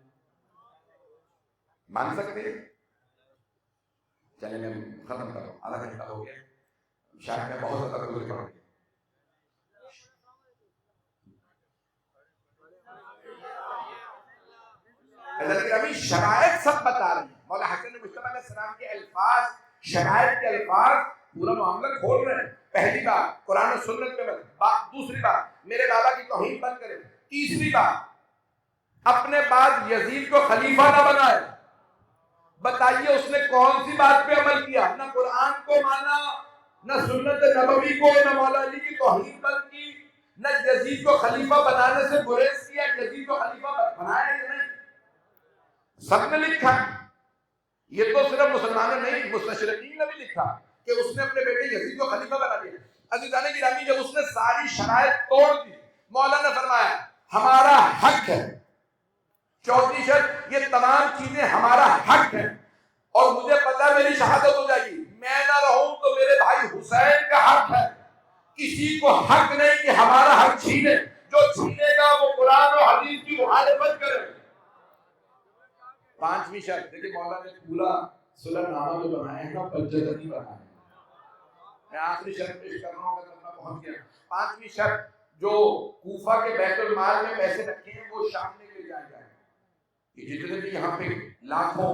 مان سکتے ہیں؟ چلیں میں ختم کر رہا ہوں، آدھا گھنٹہ ہو گیا، شاید میں بہت زیادہ گزر پڑ گیا. حضرت ابھی شرائط سب بتا رہے ہیں. مولا حسن مشتبہ علیہ السلام کے الفاظ، شرائط کے الفاظ پورا معاملہ کھول رہے ہیں. پہلی بات قرآن و سنت میں بات، دوسری بات میرے بابا کی توہین بند کرے، تیسری بات اپنے بعد یزید کو خلیفہ نہ بنائے. بتائیے اس نے کون سی بات پہ عمل کیا؟ نہ قرآن کو مانا، نہ سنت نبوی کو، نہ مولا علی کی توہین بند کی، نہ یزید کو خلیفہ بنانے سے گریز کیا. یزید کو خلیفہ بنایا یا نہیں؟ سب نے لکھا. یہ تو صرف مسلمانوں نہیں، مستشرقین نے بھی لکھا کہ اس نے اپنے بیٹے یزید کو خلیفہ بنا دیا. عزیزان گرامی جب اس نے ساری شرائط توڑ دی، مولا نے فرمایا ہمارا حق ہے. چوتھی شرط یہ تمام چیزیں ہمارا حق ہے اور مجھے پتا میری شہادت ہو جائے گی، میں نہ رہوں تو میرے بھائی حسین کا حق ہے. کسی کو حق نہیں کہ ہمارا حق چھینے. جو چھینے گا وہ قرآن و حدیث کی مخالفت کرے. پانچویں شرط دیکھیں مولا نے پورا صلح نامہ جو بنایا ہے نا بجٹ نہیں بنایا ہے. میں آخری شرط پیش کر رہا ہوں اگر میں پہنچ گیا. پانچویں شرط جو کوفہ کے بیت المال میں پیسے رکھے ہیں وہ شام میں لے جائے جائیں. یہ جتنے بھی یہاں پہ لاکھوں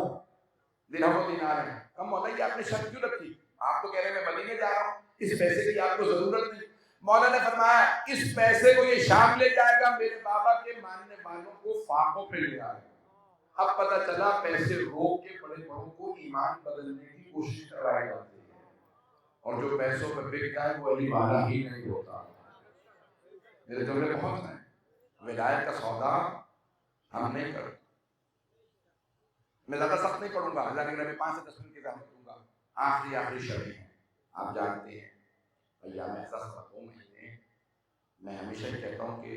درہم و دینار ہیں، کم مولا یہ آپ نے شرط کیوں رکھی؟ آپ تو کہہ رہے ہیں میں مدینے جا رہا ہوں، اس پیسے کی آپ کو ضرورت نہیں. مولا نے فرمایا اس پیسے کو یہ شام لے جائے گا، میرے بابا کے ماننے والوں کو فاقوں پہ لے آئے گا. اب پتہ چلا پیسے روک کے بڑے بڑوں کو ایمان بدلنے کی کوشش کرائی جاتی ہے اور جو پیسوں پہ بک جائے وہ علی والا ہی نہیں ہوتا. میرے جملے بہت ہیں. ولایت کا سودا ہم نہیں کرتے. میں زیادہ سخت نہیں پڑھوں گا، اللہ کے نبی 5 سے 10 منٹ کی زحمت دوں گا. آخری شرط ہے، آپ جانتے ہیں ایام سخت 2 مہینے. میں ہمیشہ کہتا ہوں کہ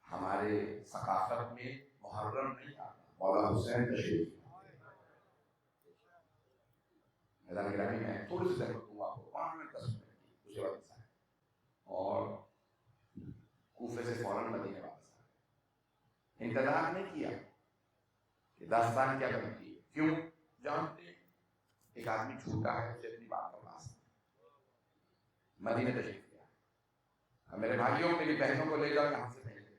ہمارے ثقافت میں محرم نہیں آتا، مولا حسین تشریف۔ میدان گرامی میں تھوڑی سی ضرورت ہوا آپ کو 5 منٹ 10 منٹ کی، اسے واپس آئے اور کوفے سے فوراً مدینے واپس آئے۔ انتظار نہیں کیا کہ داستان کیا بنتی ہے، کیوں جانتے ہیں ایک آدمی چھوٹا ہے، اسے اپنی بات کا پاس مدینے تشریف کیا۔ اب میرے بھائیوں میری بہنوں کو لے جاؤ یہاں سے پہلے،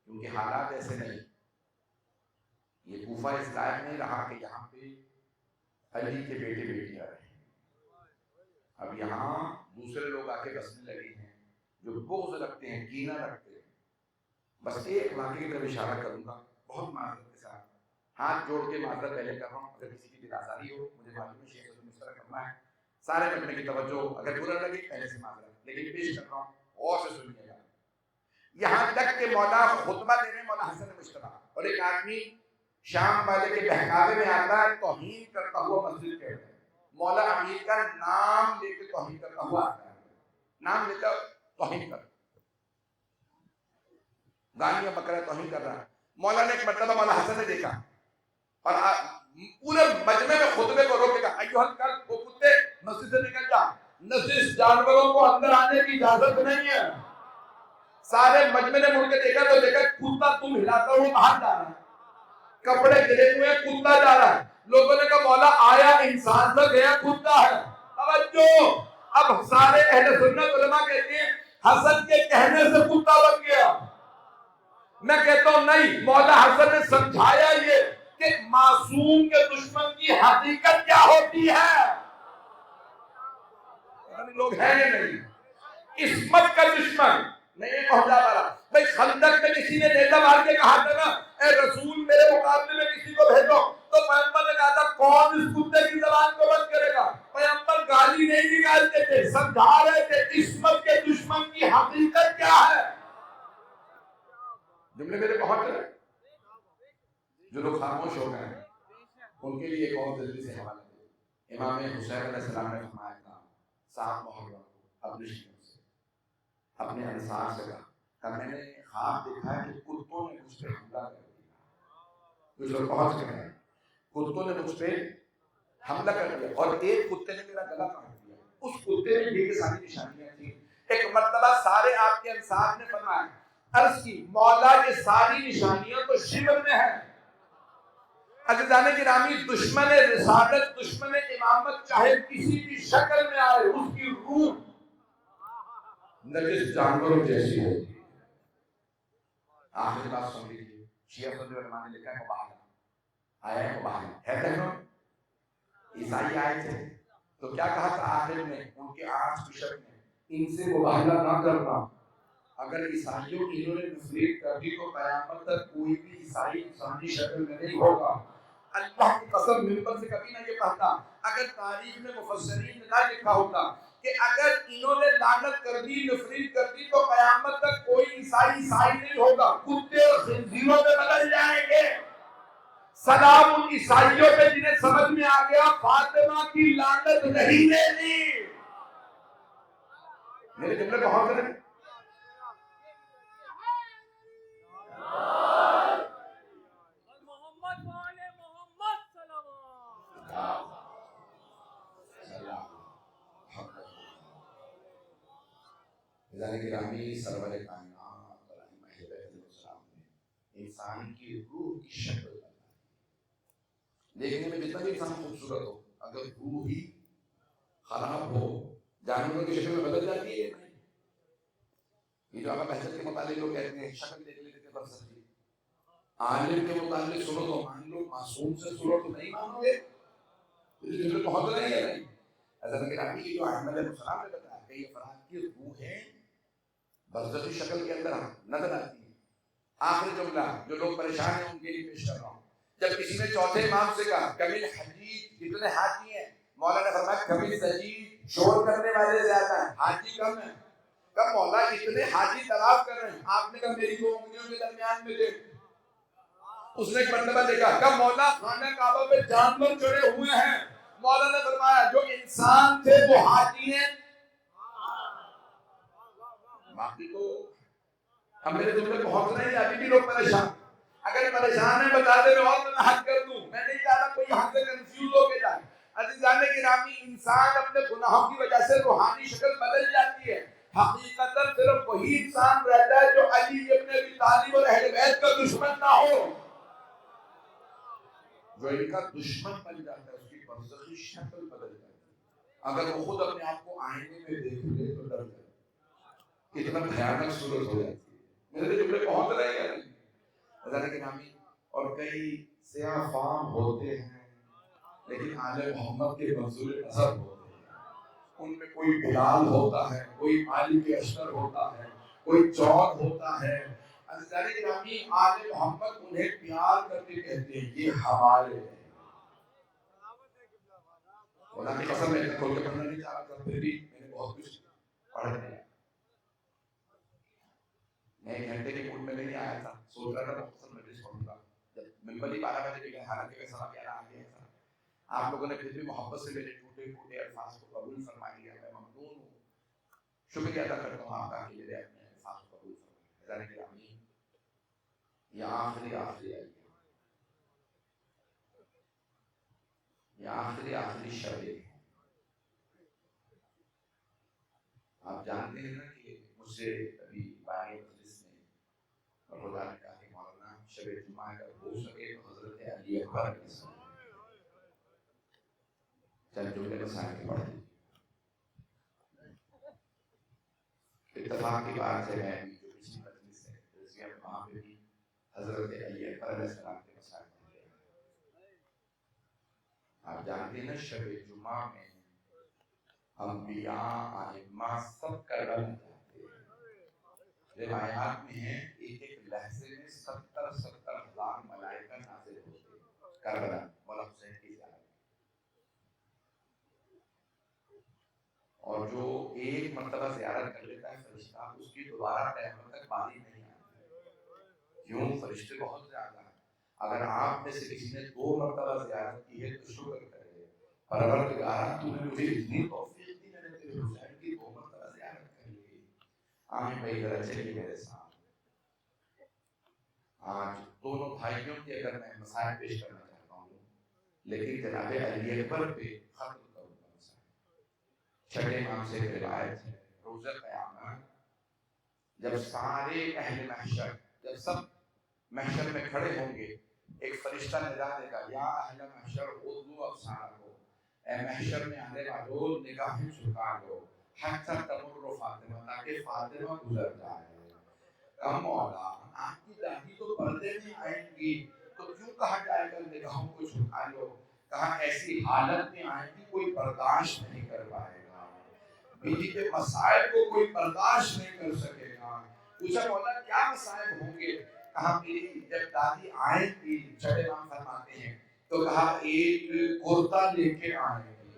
کیونکہ حالات ایسے نہیں، یہ کوفہ اس لائق نہیں رہا کہ یہاں پہ علی کے بیٹے بیٹیاں رہے۔ اب یہاں دوسرے لوگ آ کے بسنے لگے ہیں جو بغض رکھتے ہیں، کینہ رکھتے ہیں۔ بس ایک واقعے کی طرف اشارہ کروں گا بہت معذرت کے ساتھ، ہاتھ جوڑ کے معذرت پہلے کر رہا ہوں، اگر کسی کی دل آزاری ہو مجھے معلوم ہے شیخ اس طرح کرنا ہے، سارے بچنے کی توجہ، اگر برا لگے پہلے سے معذرت، لیکن پیش کر رہا ہوں اور سے سنیے گا۔ یہاں تک کہ مولا خطبہ دے رہے ہیں، مولا حسن مشتبہ، اور ایک آدمی شام والے کے بہکاوے میں آتا ہے، توہین کرتا ہوا مسجد کے اندر مولا امیر کا نام لے کے توہین کرتا ہوا آتا ہے، نام لے کر توہین کرتا، گالیاں بکرا توہین کر رہا ہے۔ مولا نے ایک مرتبہ مولا حسن نے دیکھا اور پورے مجمع میں خطبے کو روکے گا، ایوہ الکلب، وہ کتے مسجد سے نکل جا، نجس جانوروں کو اندر آنے کی اجازت نہیں ہے۔ سارے مجمع نے مڑ کے دیکھا تو دیکھا کتا تم ہلاتا ہو باہر جا رہا ہے، کپڑے گرے ہوئے کتا جا رہا ہے۔ لوگوں نے کہا مولا آیا انسان سے گیا کتا ہے۔ توجہ، اب سارے اہل سنت علماء کہتے ہیں حسن کے کہنے سے کتا بن گیا۔ میں کہتا ہوں نہیں، مولا حسن نے سمجھایا یہ کہ معصوم کے دشمن کی حقیقت کیا ہوتی ہے۔ لوگ ہیں یا نہیں، عصمت کا دشمن نہیں پہنچا پا رہا۔ بھائی خندق میں کسی نے نیزہ مار کے کہا تھا نا اے رسول میرے مقابلے میں کسی کو بھیجو، تو پیغمبر نے کہا تھا کون اس کتے کی زبان کو بند کرے گا۔ پیغمبر گالی نہیں نکالتے تھے، سمجھا رہے تھے عصمت کے دشمن کی حقیقت کیا ہے۔ جملے میرے پہنچ رہے، جو لوگ خاموش ہو گئے ہیں ان کے لیے ایک اور جلدی سے حوالہ دے۔ امام حسین علیہ السلام نے فرمایا تھا 7 محرم کو اپنے شیعوں سے، اپنے انصار سے کہا میں نے خواب دیکھا ہے کہ کتوں نے مجھ پہ حملہ کر دیا۔ کچھ لوگ پہنچ گئے ہیں، کتوں نے مجھ پہ حملہ کر دیا اور ایک کتے نے میرا گلا کاٹ دیا۔ اس کتے میں یہ ساری نشانیاں تھیں۔ ایک مرتبہ سارے آپ کے انصار نے فرمایا، عرض کی مولا یہ ساری نشانیاں تو شبر میں ہیں۔ عزیزان گرامی، دشمن رسالت، دشمن امامت چاہے کسی بھی شکل میں آئے، اس کی روح نجس جانوروں جیسی ہوتی ہے۔ آخری بات سن لیجیے، شیعہ سنی علماء نے لکھا ہے مباہلہ، آیا ہے مباہلہ ہے بہنوں، عیسائی آئے تھے تو کیا کہا تھا آخر میں ان کے آرچ بشپ نے، ان سے مباہلہ نہ کرنا، اگر عیسائیوں کی انہوں نے نفرت کر دی تو قیامت تک کوئی بھی عیسائی انسانی شکل میں نہیں ہوگا۔ اللہ کی قسم منبر سے کبھی نہ یہ کہتا، اگر تاریخ میں مفسرین نے نہ لکھا ہوتا کہ اگر انہوں نے لعنت کر دی، نفرت کر دی تو قیامت تک کوئی عیسائی نہیں ہوگا، کتے اور خنزیروں میں بدل جائیں گے۔ سلام ان عیسائیوں پہ جنہیں سمجھ میں آ گیا فاطمہ کی لعنت نہیں لینی۔ میرے جملے بہت ہیں، گرامی سرور کائنات ائمہ بیت الاسلام نے انسان کی روح کی شکل بنائی۔ دیکھنے میں جتنا بھی انسان خوبصورت ہو، اگر روح ہی خراب ہو جانوروں کی شکل میں بدل جاتی ہے۔ یہ جو آپ بحثت کے متعلق لوگ کہتے ہیں شکل دیکھ لیتے تھے بس سچی، عالم کے متعلق سنو تو مان لو، معصوم سے سنو تو نہیں مانو گے، اس میں بہت نہیں ہے۔ حضرت گرامی کی جو ائمہ علیہ السلام نے بتایا کہ یہ افراد کی روحیں برزخی شکل کے اندر نظر آتی ہے۔ آخری جملہ جو لوگ پریشان ہیں ان کے لیے پیش کر رہا ہوں، جب کسی نے چوتھے امام سے کہا کبھی حجیج کتنے حاجی ہیں، مولا نے فرمایا کبھی سجید شور کرنے والے زیادہ ہیں، حاجی کم ہیں۔ کب مولا اتنے حاجی طواف کر رہے ہیں، آپ نے کہا میری 2 انگلیوں کے درمیان میں دیکھ۔ اس نے ایک مرتبہ دیکھا، کب مولا خانہ کعبہ پہ جانور چڑھے ہوئے ہیں، مولا نے فرمایا جو انسان تھے وہ حاجی ہیں، باقی تو اب میرے جملے پہنچ رہے ہیں، ابھی بھی لوگ پریشان، اگر پریشان ہے بتا دے اور میں حل کر دوں، میں نہیں چاہتا کوئی یہاں سے کنفیوز ہو کے جائے۔ عزیزان گرامی، انسان اپنے گناہوں کی وجہ سے روحانی شکل بدل جاتی ہے، حقیقتاً صرف وہی انسان رہتا ہے جو علی ابن ابی طالب اور اہل بیت کا دشمن نہ ہو۔ جو ان کا دشمن بن جاتا ہے اس کی برزخی شکل بدل جاتی ہے، اگر وہ خود اپنے آپ کو آئینے میں دیکھ لے تو ڈر جائے، کتنا بھیانک صورت ہو جاتی ہے۔ میرے جملے پہنچ رہے ہیں عزیزان گرامی، اور کئی سیاہ فام ہوتے ہیں لیکن آل محمد کے منظور نظر ہوتے ہیں، ان میں کوئی بلال ہوتا ہے، کوئی مالک اشتر ہوتا ہے، کوئی چور ہوتا ہے۔ عزیزان گرامی، آل محمد انہیں پیار کرتے کہتے ہیں یہ ہمارے ہیں۔ خدا کی قسم میں کھول کے پڑھنا نہیں چاہ رہا تھا، پھر بھی میں نے بہت کچھ پڑھ لیا۔ میں ایک گھنٹے کے موڈ میں نہیں آیا تھا، سوچ رہا تھا مختصر مجلس پڑھوں گا، جب ممبر ہی 12 بجے بھی گئے، حالانکہ میں سوا 11 آ گیا تھا، آپ لوگوں نے پھر بھی محبت سے میرے ٹوٹے پھوٹے الفاظ کو قبول فرما لیا، میں ممنون ہوں، شکریہ ادا کرتا ہوں آپ کا کہ میرے اپنے الفاظ کو قبول فرما لیا۔ گرامی، یہ آخری آئی ہے، یہ آخری شب ہے۔ آپ جانتے ہیں نا کہ مجھ سے ابھی بانی مجلس میں خدا نے کہا کہ مولانا شب جمعہ اگر ہو سکے تو حضرت علی اکبر کے ساتھ چند جملے مسائل کے پڑھ دیجیے۔ اتفاق کی بات ہے، میں جو پچھلی مجلس ہے وہاں پہ بھی حضرت علی اکبر علیہ السلام کے مسائل پڑھ رہے ہیں۔ آپ جانتے ہیں نا شب جمعہ میں انبیاء ائمہ سب کربلا جاتے ہیں، روایات میں ہیں ایک ایک لحظے میں 70,000 ملائکہ نازل ہوتے ہیں کربلا مولا حسین کی زیارت، اور جو ایک مرتبہ زیارت کر لیتا ہے فرشتہ اس کی دوبارہ قیامت تک باری نہیں آتی۔ کیوں؟ فرشتے بہت زیادہ ہیں، اگر آپ میں سے کسی نے 2 مرتبہ زیارت کی ہے تو شکر کرے، پروردگارا تو نے مجھے اتنی توفیق دی، میں نے تیرے حسین کی 2 مرتبہ زیارت کر لی۔ آئیں بھائی ذرا چلیے میرے ساتھ، آج دونوں بھائیوں کے اگر میں مسائل پیش کرنا چاہتا ہوں لیکن جناب علی اکبر پہ ختم کروں گا مسائل۔ چھٹے امام سے ایک روایت ہے، روزہ قیامت جب سارے اہل محشر، جب سب محشر میں کھڑے ہوں گے، ایک فرشتہ ندا دے گا، یا اہل محشر خذوا ابصارکم، اے محشر میں آنے والوں نگاہیں جھکا لو، حتی تمر فاطمہ، تاکہ فاطمہ گزر جائے۔ کم مولا، آپ کی دادی تو پردے میں آئیں گی تو کیوں کہا جائے گا نگاہوں کو جھکا لو؟ کہا ایسی حالت میں آئیں گی کوئی برداشت نہیں کر پائے گا، بیوی کے مسائل کو کوئی برداشت نہیں کر سکے گا۔ پوچھا مولا کیا مسائل ہوں گے؟ کہا میری جب دادی آئیں گی، چھٹے امام فرماتے ہیں، تو کہا ایک کرتا لے کے آئیں گی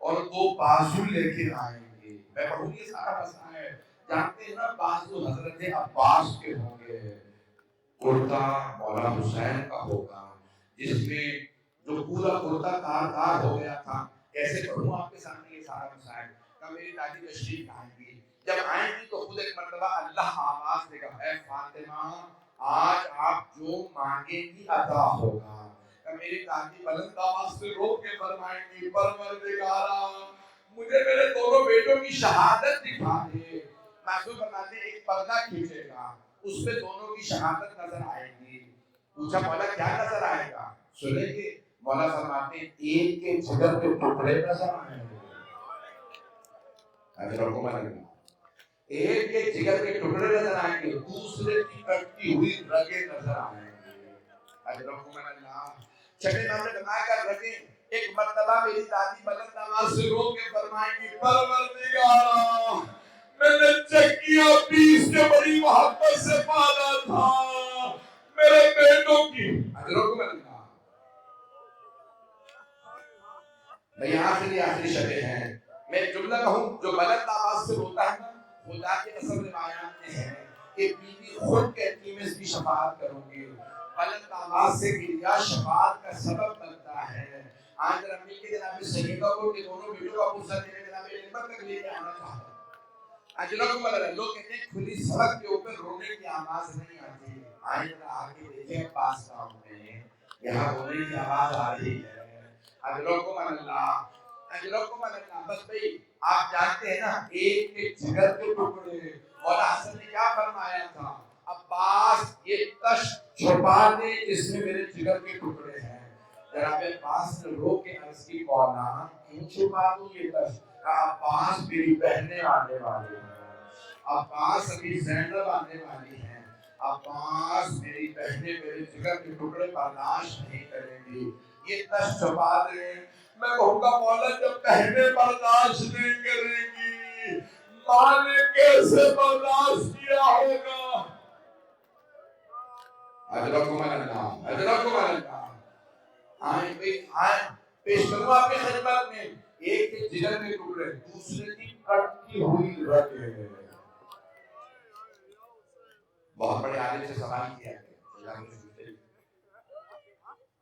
اور 2 بازو لے کے آئیں گی۔ میں پڑھوں یہ سارا مسئلہ ہے، جانتے ہیں نا بازو حضرت عباس کے ہوں گے، کرتا مولا حسین کا ہوگا، جس میں جو پورا کرتا کار ہو گیا تھا۔ کیسے پڑھوں آپ کے سامنے یہ سارا مسائل؟ کہ میری دادی تشریف لائیں گی، جب آئیں گی تو خود ایک مرتبہ اللہ آواز دے گا، اے فاطمہ آج آپ جو مانگیں گی عطا ہوگا۔ کہ میری دادی بلند آواز سے رو کے فرمائیں گی، پروردگارا مجھے میرے دونوں بیٹوں کی شہادت دکھا دے۔ معصوم فرماتے ہیں ایک پردہ کھینچے گا، اس پہ دونوں کی شہادت نظر آئے گی۔ پوچھا مولا کیا نظر آئے گا؟ سنیں گے، مولا فرماتے ہیں ایک کے جگر پہ ٹکڑے نظر آئیں گے، ایک کے جگر کے ٹکڑے نظر آئیں گے، دوسرے کی کٹتی ہوئی رگیں نظر آئیں گے۔ اجرکم اللہ۔ چھٹے امام نے بتایا کر رگیں، ایک مرتبہ میری دادی بلند آواز سے رو کے فرمائیں گی، پروردگارا میں نے چکیاں پیس کے بڑی محبت سے پالا تھا، میرے بیٹوں کی اجرکم اللہ۔ بھئی آخری شبیں ہیں، میں جملہ کہوں جو بلند آواز سے روتا ہے نا، خدا کے قسم روایات میں ہے کہ بی بی خود کہتی ہے میں اس کی شفاعت کروں گی۔ بلند آواز سے گریا شفاعت کا سبب بنتا ہے۔ آج رمی کے جناب سیدہ کو کہ دونوں بیٹوں کا پرسہ دینے جناب نعمت تک لے کے آنا چاہتا ہے۔ اجرکم اللہ، لوگ کہتے ہیں کھلی سڑک کے اوپر رونے کی آواز نہیں آتی. آئیں ذرا آگے دیکھیں پاس گاؤں میں یہاں رونے کی آواز آ رہی ہے. اجرکم اللہ، اجرکم اللہ. بس بھئی آپ جانتے ہیں نا ایک ایک جگر کے ٹکڑے. مولا حسن نے کیا فرمایا تھا؟ عباس یہ تش چھپا دے جس میں میرے جگر کے ٹکڑے ہیں. جناب عباس نے رو کے عرض کی مولا کیوں چھپا دوں یہ تش؟ عباس میری بہنیں آنے والی ہیں، عباس ابھی زینب آنے والی ہیں، عباس میری بہنیں میرے جگر کے ٹکڑے برداشت نہیں کریں گی، یہ تش چھپا دیں. میں کہوں گا مولا جب بہنیں برداشت نہیں کریں گی ماں نے کیسے برداشت کیا ہوگا؟ اجرکم اللہ، اجرکم اللہ. آئیں پیش کروں آپ کی خدمت میں ایک کے جگر کے ٹکڑے، دوسرے کی کٹتی ہوئی رگیں. بہت بڑے عالم سے سوال کیا گیا،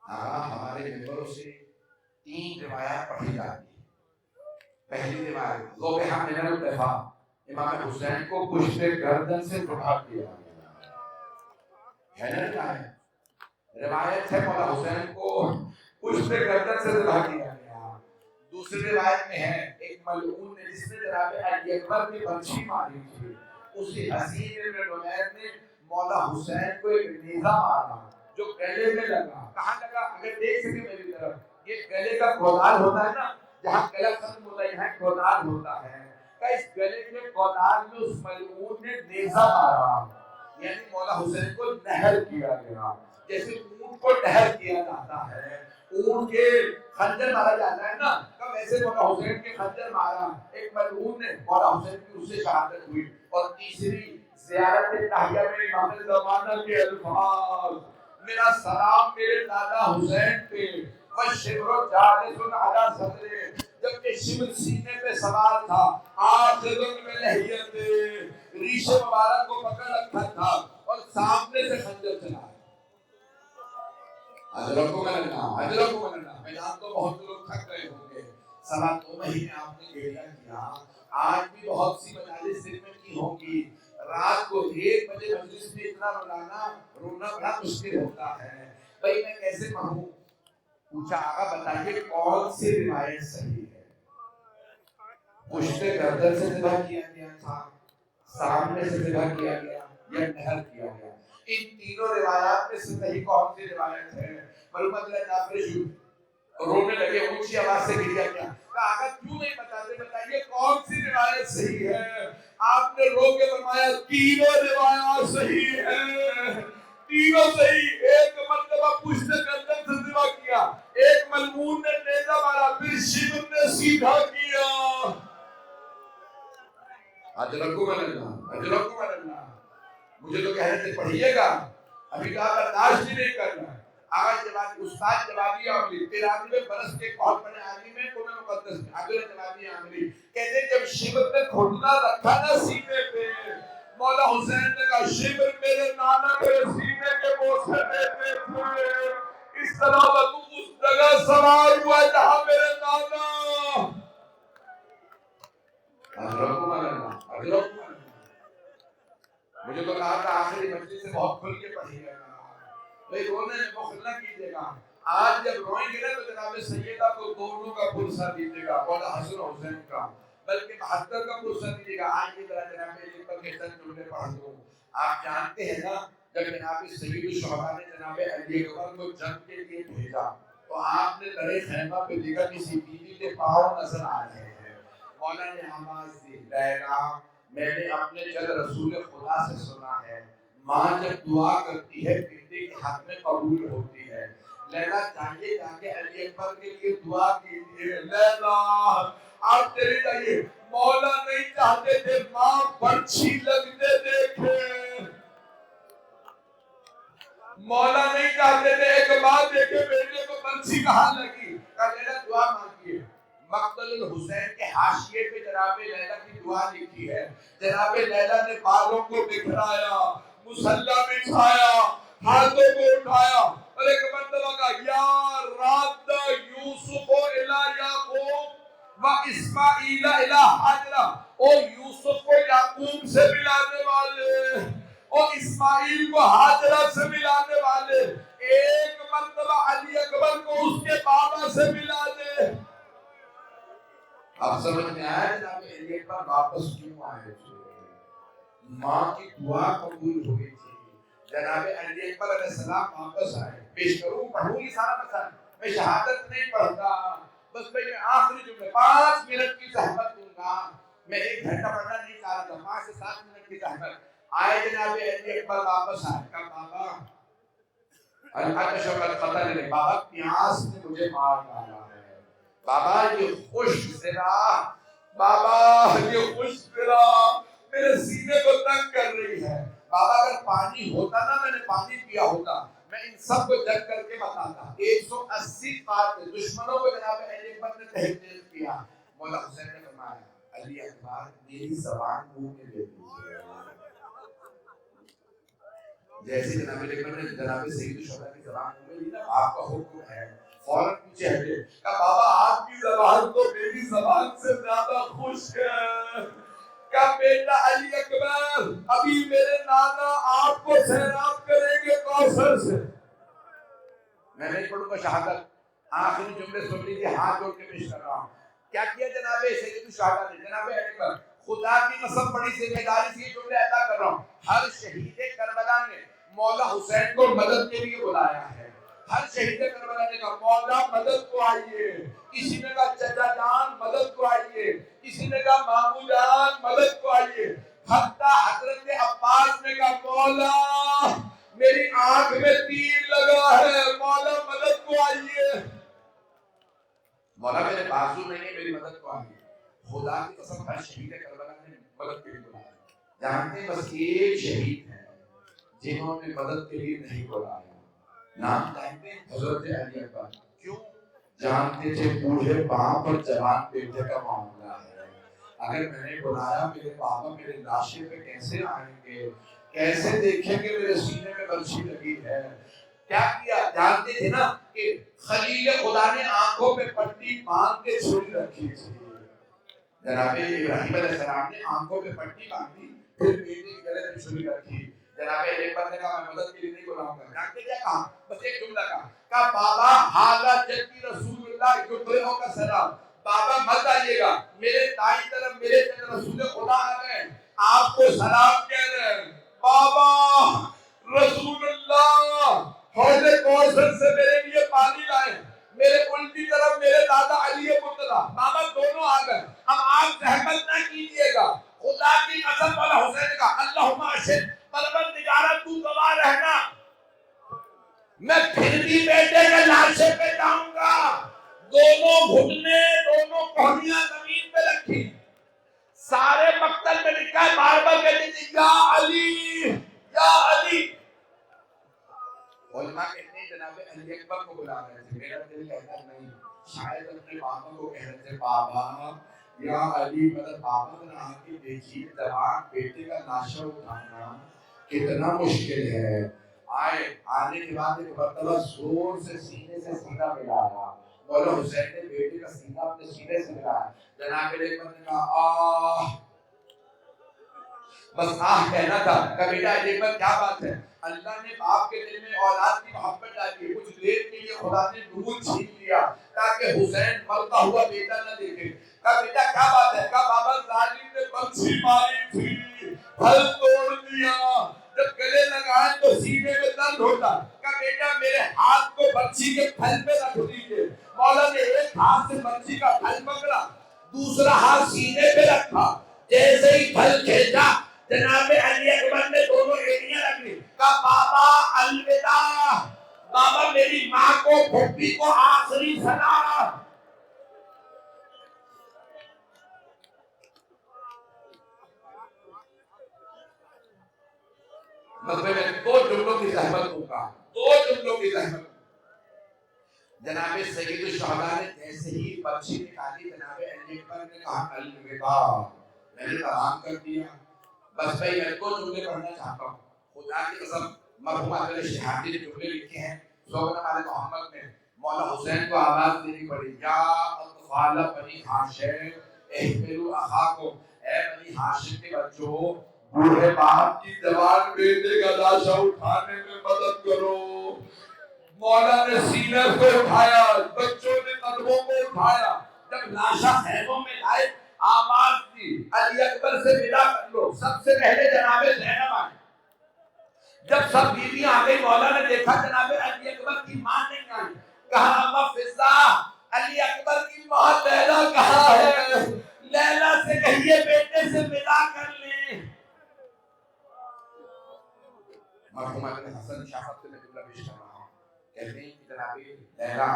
ہمارے ممبروں سے 3 روایات پڑھی جاتی ہیں. پہلی روایت ذبح من الدفاع، امام حسین کو پشت گردن سے ذبح کیا ہے نا. روایت ہے مولا حسین کو پشت گردن سے ذبح کیا گیا. دوسری روایت میں ہے ایک ملعون نے جس نے جناب علی اکبر کی برچھی ماری تھی، اسی حسین ابن نمیر نے مولا حسین کو ایک نیزہ مارا جو گلے میں لگا. کہاں لگا؟ اگر دیکھ سکے میری طرف، یہ گلے کا گودال ہوتا ہے نا، جہاں گلا ختم ہوتا ہے یہاں گودال ہوتا ہے. کہ اس گلے کے گودال میں اس ملعون نے نیزہ مارا، یعنی مولا حسین کو نہر کیا گیا. جیسے اونٹ کو نہر کیا جاتا ہے، اونٹ کے خنجر مارا جاتا ہے نا، کب ایسے مولا حسین کے خنجر مارا. ایک ملعون نے مولا حسین کی اس سے شہادت ہوئی. اور تیسری زیارت تحیہ میں امام زمانہ کے الفاظ، میرا سلام میرے دادا حسین پہ، والشبر جالس علی صدرے، جبکہ شبر سینے پہ سوار تھا، آخر میں لحیت ریش مبارک کو پکڑ رکھا تھا اور سامنے سے خنجر چلا. اجرکم اللہ، اجرکم اللہ. میں جانتا ہوں بہت لوگ تھک گئے ہوں گے، 2.25 مہینے آپ نے گھیرا کیا. آج بھی بہت سی مجالس دن میں کی ہوں گی. رات کو 1 بجے مجلس میں اتنا رونا بڑا مشکل ہوتا ہے. بھائی میں کیسے پڑھوں؟ پوچھا آقا بتائیے کون سی روایت صحیح ہے؟ پشت گردن سے ذبح کیا گیا تھا، سامنے سے ذبح کیا گیا یا نہر کیا گیا؟ ان تینوں روایات میں سے صحیح کون سی روایت ہے؟ معلوم اللہ جعفر رونے لگے، اونچی آواز سے گریا کیا کہا آقا کیوں نہیں بتاتے؟ بتائیے کون سی روایت صحیح ہے؟ آپ نے رو کے فرمایا تینوں روایات صحیح ہے، تینوں صحیح. ایک مرتبہ پشت گردن سے ذبح کیا، ایک ملعون نے نیزہ مارا، پھر شبر نے سیدھا کیا. اجرکم اللہ، اجرکم اللہ. مجھے تو کہہ رہے تھے پڑھیے گا، ابھی کہا برداشت ہی نہیں کرنا. آج جوابی استاد جوابی عامری 93 برس کے بہت بڑے عالم ہیں، قرآن مقدس میں اگلے جوابی عامری کہتے جب شبر نے گھٹنا رکھا نا سینے پہ، مولا حسین نے کہا شبر میرے نانا میرے سینے کے بوسے دیتے تھے، اس طرح تو اس جگہ سوار ہوا جہاں میرے نانا. اجرکم اللہ، اجرکم اللہ. مجھے تو کہا تھا آخری مجلس سے بہت کھل کے پڑھیے گا، بھئی رونے میں بخل نہ کیجیے گا. آج جب روئیں گے نا تو جناب سیدہ کو دونوں کا پرسہ دیجیے گا، مولا حسن و حسین کا، بلکہ 72 کا پرسہ دیجیے گا. آج یہ ذرا جناب علی پر کے چند جملے پڑھ دوں. آپ جانتے ہیں نا جب جناب سید الشہداء نے جناب علی اکبر کو جنگ کے لیے بھیجا تو آپ نے درے خیمہ پہ دیکھا کسی بیوی کے پاؤں نظر آ رہے ہیں. مولا نے آواز دی لیلا، میں نے اپنے جد رسول خدا سے سنا ہے ماں جب دعا کرتی ہے بیٹے کے حق میں قبول ہوتی ہے. لیلا چاہیے جا کے علی اکبر کے لیے دعا کیجیے. لیلا آپ چلی جائیے. مولا نہیں چاہتے تھے ماں برچھی لگتے دیکھے، مولا نہیں چاہتے تھے ایک ماں دیکھے بیٹے کو برچھی کہاں لگی. لیلا دعا مانگیے. مقتل الحسین کے حاشیے پہ جناب لیلا کی دعا لکھی ہے. جناب لیلا نے بالوں کو بکھرایا، مصلی بچھایا، ہاتھوں کو اٹھایا اور ایک مرتبہ کہا یا راد یوسف الی یعقوب، وَإِسْمَاعِيلَ إِلَىٰ حَاجِرَةٍ، اور یوسف کو یعقوب سے ملانے والے، اور اسماعیل کو حاجرہ سے ملانے والے، ایک مرتبہ علی اکبر کو اس کے بابا سے ملا دے۔ اب سمجھ میں آیا جناب علی اکبر واپس کیوں آئے تھے؟ ماں کی دعا قبول ہوئی تھی، جناب علی اکبر علیہ السلام واپس آئے۔ پیش کروں پڑھوں گی سارا مسئلہ، میں شہادت نہیں پڑھتا، بس میں آخری جملے 5 منٹ کی زحمت دوں گا، میں 1 گھنٹہ پڑھنا نہیں چاہ رہا تھا، 5 سے 7 منٹ کی زحمت۔ آئے جناب علی اکبر واپس آئے، کہا بابا العطش والقتل نے، بابا پیاس نے مجھے مار ڈالا ہے، بابا یہ خشک ذرا، بابا یہ خشک ذرا میرے سینے کو تنگ کر رہی ہے، بابا اگر پانی ہوتا نا، میں نے پانی پیا ہوتا، میں ان سب کو جگ کر کے بتاتا۔ 180 قاتل دشمنوں کو جناب علی اکبر نے تحقیر کیا۔ مولا حسین نے فرمایا علی اکبر میری زبان منہ میں لے لیجیے، جیسے جناب علی اکبر نے جناب سید الشہداء کی زبان منہ میں لی نا، آپ کا حکم ہے، فوراً پیچھے ہٹے، کہا بابا آپ کی زبان تو میری زبان سے زیادہ خشک ہے۔ کہا بیٹا علی اکبر ابھی میرے نانا آپ کو سیراب کریں گے کوثر سے۔ میں نہیں پڑھوں گا شہادت، آخری جملے سن لیجیے، ہاتھ جوڑ کے پیش کر رہا ہوں۔ کیا کیا جناب سید الشہداء نے؟ جناب علی اکبر خدا کی قسم بڑی ذمہ داری سے یہ جملے ادا کر رہا ہوں، ہر شہید کربلا نے مولا حسین کو مدد کے لیے بلایا ہے، ہر شہید کربلا نے کہا مولا مدد کو آئیے، کسی نے کہا چچا جان مدد کو آئیے، کسی نے کہا مامو جان مدد کو آئیے، حتیٰ حضرت عباس نے کہا مولا میری آنکھ میں تیر لگا ہے، مولا مدد کو آئیے، مولا میرے بازو نہیں ہے میری مدد کو آئیے۔ خدا کی قسم ہر شہید کربلا نے مدد کے لیے بلایا، جانتے ہیں بس ایک شہید ہے جنہوں نے مدد کے لیے نہیں بلایا، نام جانتے ہیں؟ حضرت علی اکبر۔ کیوں؟ جانتے تھے بوڑھے باپ اور جوان بیٹے کا معاملہ ہے، اگر میں نے بلایا میرے بابا میرے لاشے پہ کیسے آئیں گے، کیسے دیکھیں گے میرے سینے میں برچھی لگی ہے۔ کیا کیا؟ جانتے تھے نا کہ خلیل خدا نے آنکھوں پہ پٹی باندھ کے چھری رکھی تھی، جناب ابراہیم علیہ السلام نے آنکھوں پہ پٹی باندھی، پھر بیٹے کی گلے میں چھری رکھی۔ جناب علی اکبر نے کہا میں مدد کے لیے نہیں بلاؤں گا، جانتے کیا کہا؟ بس ایک جملہ کہا بابا حالا جدی رسول اللہ یطلعو کا سلام، بابا مت آئیے گا، میرے دائیں طرف میرے جناب رسول خدا آ گئے، آپ کو سلام کہہ رہے ہیں۔ بابا رسول اللہ حوض کوثر سے میرے لیے پانی لائے، میرے الٹی طرف میرے دادا علی مطلع، بابا دونوں آ گئے، اب آپ زحمت نہ کیجیے گا، خدا کی قسم والا حسین نے کہا اللہم اشہد پروردگارہ تو گواہ رہنا، میں پھر بھی بیٹے کے لاشے پہ جاؤں گا۔ دونوں گھٹنے دونوں کوہنیاں زمین پہ رکھی، سارے مقتل میں لکھا ہے بار بار کہتے تھے یا علی یا علی۔ علماء کہتے ہیں جناب علی اکبر کو بلا رہے تھے، میرا دل کہتا نہیں، شاید اپنے بابا کو کہہ رہے تھے بابا یا علی، مطلب بابا نے آ کے دیکھیے جوان بیٹے کا لاشا اٹھانا کتنا مشکل ہے۔ آنے کے بعد ایک مرتبہ زور سے سینے سے سینہ ملایا، مولا حسین نے بیٹے کا سینہ اپنے سینے سے ملایا، جناب علی اکبر نے کہا آہ، بس آہ کہنا تھا۔ کہا بیٹا علی اکبر کیا بات ہے؟ اللہ نے باپ کے دل میں اولاد کی محبت ڈالی ہے، کچھ دیر کے لیے خدا نے نور چھین لیا تاکہ حسین مرتا ہوا بیٹا نہ دیکھے۔ کہا بیٹا کیا بات ہے؟ کہا بابا ظالم نے برچھی ماری تھی، پھل توڑ دیا، جب گلے لگائے تو سینے میں درد ہوتا۔ کہا بیٹا میرے ہاتھ کو برچھی کے پھل پہ رکھ دیجیے۔ مولا نے ایک ہاتھ سے برچھی کا پھل پکڑا، دوسرا ہاتھ سینے پہ رکھا، جیسے ہی پھل کھینچا جناب علی اکبر نے دونوں ایڑیاں رکھ لی۔ کہا بابا الوداع، بابا میری ماں کو پھپھی کو آخری سلام۔ بس میں 2 جملوں کی زحمت دوں گا، 2 جملوں کی زحمت۔ جناب سید الشہداء نے جیسے ہی برچھی نکالی، جناب علی اکبر نے کہا الوداع، میں نے تمام کر دیا۔ بس بھائی میں 2 جملے پڑھنا چاہتا ہوں، خدا کی قسم مرحوم اکبر شہادی نے جملے لکھے ہیں سوگن والے محمد میں۔ مولا حسین کو آواز دینی پڑی، یا اطفال بنی ہاشم احملوا اخاکم، اے بنی ہاشم کے بچوں، بوڑھے باپ کی جوان بیٹے کا لاشا اٹھانے میں مدد کرو۔ مولا نے سینے کو اٹھایا، بچوں نے قدموں کو اٹھایا، جب لاشا خیموں میں لائے آواز دی علی اکبر سے ودا کر لو۔ سب سے پہلے جناب زینب آئی، جب سب بیویاں آ گئی مولا نے دیکھا جناب علی اکبر کی ماں نہیں آئی، کہا اما فضا علی اکبر کی ماں لیلا کہاں ہے؟ لیلا سے کہیے بیٹے سے ودا کر لیں۔ مرحوم ابن حسن شاہ صاحب سے میں جملہ پیش کر رہا ہوں، کہتے ہیں کہ جناب لیلا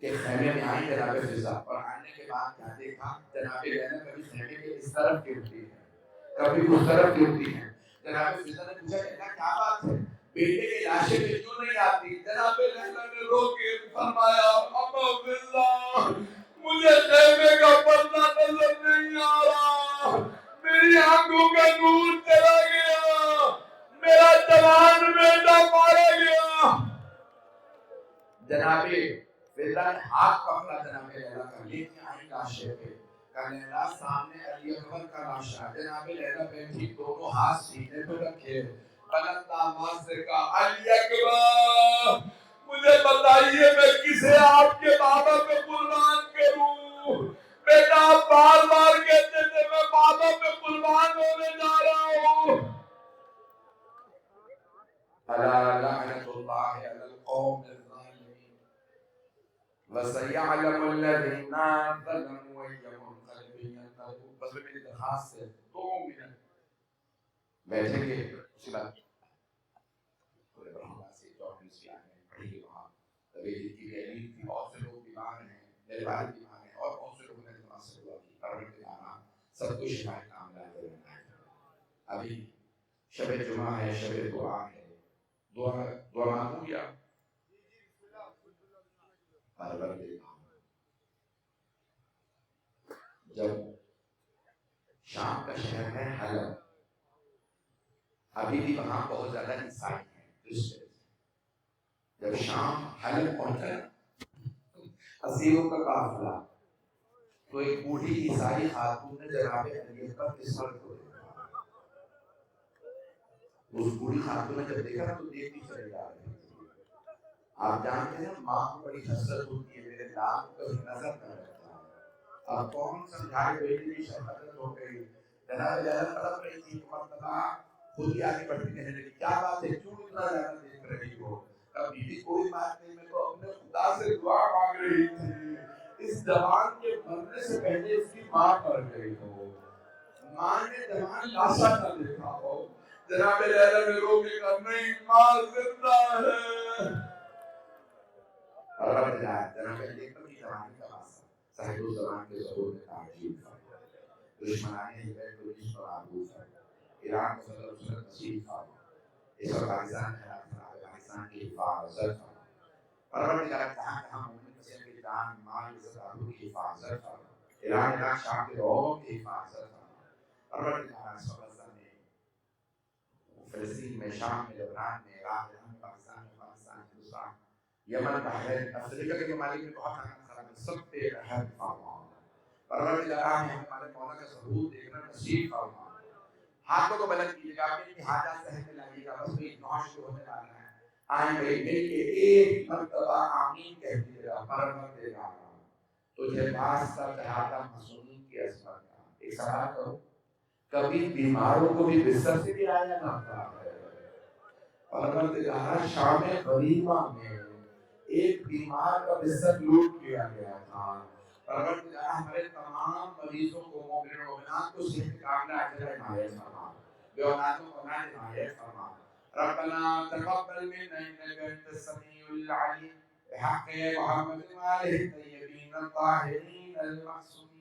کے خیمے میں آئی جناب فضا، اور آنے کے بعد کیا دیکھا؟ جناب لیلا کبھی خیمے کے اس طرف گرتی ہے، کبھی اس طرف گرتی ہے۔ جناب فضا نے پوچھا لیلا کیا بات ہے؟ بیٹے کی لاشیں پہ کیوں نہیں آتی؟ جناب لیلا نے رو کے فرمایا اما فضا مجھے خیمے کا پردہ نظر نہیں آ رہا، میری آنکھوں کا نور چلا گیا، میرا جوان بیٹا مارا گیا۔ جناب فضا نے ہاتھ پکڑا جناب لیلا کا، لے کے آئی لاشے پہ، کہ لیلا سامنے علی اکبر کا لاشا، جناب لیلا بیٹھی دونوں ہاتھ سینے پہ رکھے، بلند آواز سے کہا علی اکبر مجھے بتائیے میں کسے آپ کے بابا پہ قربان کروں؟ بیٹا آپ بار بار کہتے تھے میں بابا پہ قربان ہونے جا رہا ہوں۔ الا لعنت اللہ علی القوم الظالمین وسيعلم الذين ظلموا أي منقلب ينقلبون۔ بس میری درخواست ہے 2 منٹ بیٹھیں گے، اسی بات پورے برہما سے چوکیس کی آنے پڑھی وہاں طبیعت کی گہری تھی، بہت سے لوگ بیمار ہیں، میرے والد بیمار ہیں، اور بہت سے لوگوں نے نماز سے دعا کی، پروردگار سب کو شفا کاملہ دے۔ ابھی شب جمعہ ہے، شب دعا ہے، دعا مانگوں یا پروردگار جب شام کا شہر ہے حلب، ابھی بھی وہاں بہت زیادہ عیسائی ہیں، جب شام حلب پہنچا اسیروں کا قافلہ، تو ایک بوڑھی عیسائی خاتون نے جناب علی اکبر کے سر کو دیکھا۔ اس بوڑھی خاتون نے جب دیکھا تو دیکھتی چلی جا رہی تھی۔ آپ جانتے ہیں ماں کو بڑی حسرت ہوتی ہے، میرے لال کو نظر نہ رکھتا ہے، اب کون سمجھائے بیٹی کی شہادت ہو گئی۔ جناب لیلا تڑپ رہی تھی، مرتبہ خود ہی آگے بڑھ کے کہنے لگی کیا بات ہے، کیوں اتنا زیادہ دیکھ رہی ہو؟ بیوی کوئی بات نہیں، میں تو اپنے خدا سے دعا مانگ رہی تھی، اس جوان کے مرنے سے پہلے اس کی ماں مر گئی ہو، ماں نے جوان لاشا نہ دیکھا ہو۔ جناب لیلا نے رو کے کہا نہیں ماں زندہ ہے۔ اور اب جناب لیلا کی جوانی کا واسطہ صاحب الزمان کے ظہور میں تعجیب فرمایا، دشمنان ہدایت کو جس پر آبود فرمایا، ایران کو صدر حسن نصیب فرمایا، اس وقت پاکستان ہے، پاکستان کی حفاظت فرمایا، پروردگار جہاں جہاں مومن مسلم کی جان مال عزت آبرو کی حفاظت فرمایا، ایران عراق شام کے لوگوں کی حفاظت فرمایا، پروردگار اس وقت میں فلسطین میں، شام میں، لبنان میں، عراق میں، پاکستان میں، افغانستان، ہندوستان، یمن، بحرین، افریقہ کے ممالک میں بہت حالات خراب ہے، سب پہ رحم فرما۔ پروردگار ہمیں ہمارے مولا کا ظہور دیکھنا نصیب فرما۔ ہاتھوں کو بلند کیجیے گا، اپنی حاجات سہل میں لائیے گا، بس ایک دعا شروع ہونے والا ہے، آئیں بھائی مل کے ایک مرتبہ آمین کہہ دیجیے گا۔ پروردگار تجھے واسطہ چاہتا معصومین کی عظمت کا۔ ایک سوال کرو، کبھی بیماروں کو بھی بستر سے گرایا جاتا ہے؟ پروردگار شام غریبہ میں ایک بیمار کا بستر لوٹ لیا گیا تھا، پروردگار ہمارے تمام مریضوں کو، مومنین و مومنات کو صحت کاملہ عاجلہ عنایت فرما، بے اولادوں کو اولاد عنایت فرما۔ ربنا تقبل منا انك انت السميع العليم بحق محمد وآله الطيبين الطاهرين المعصومين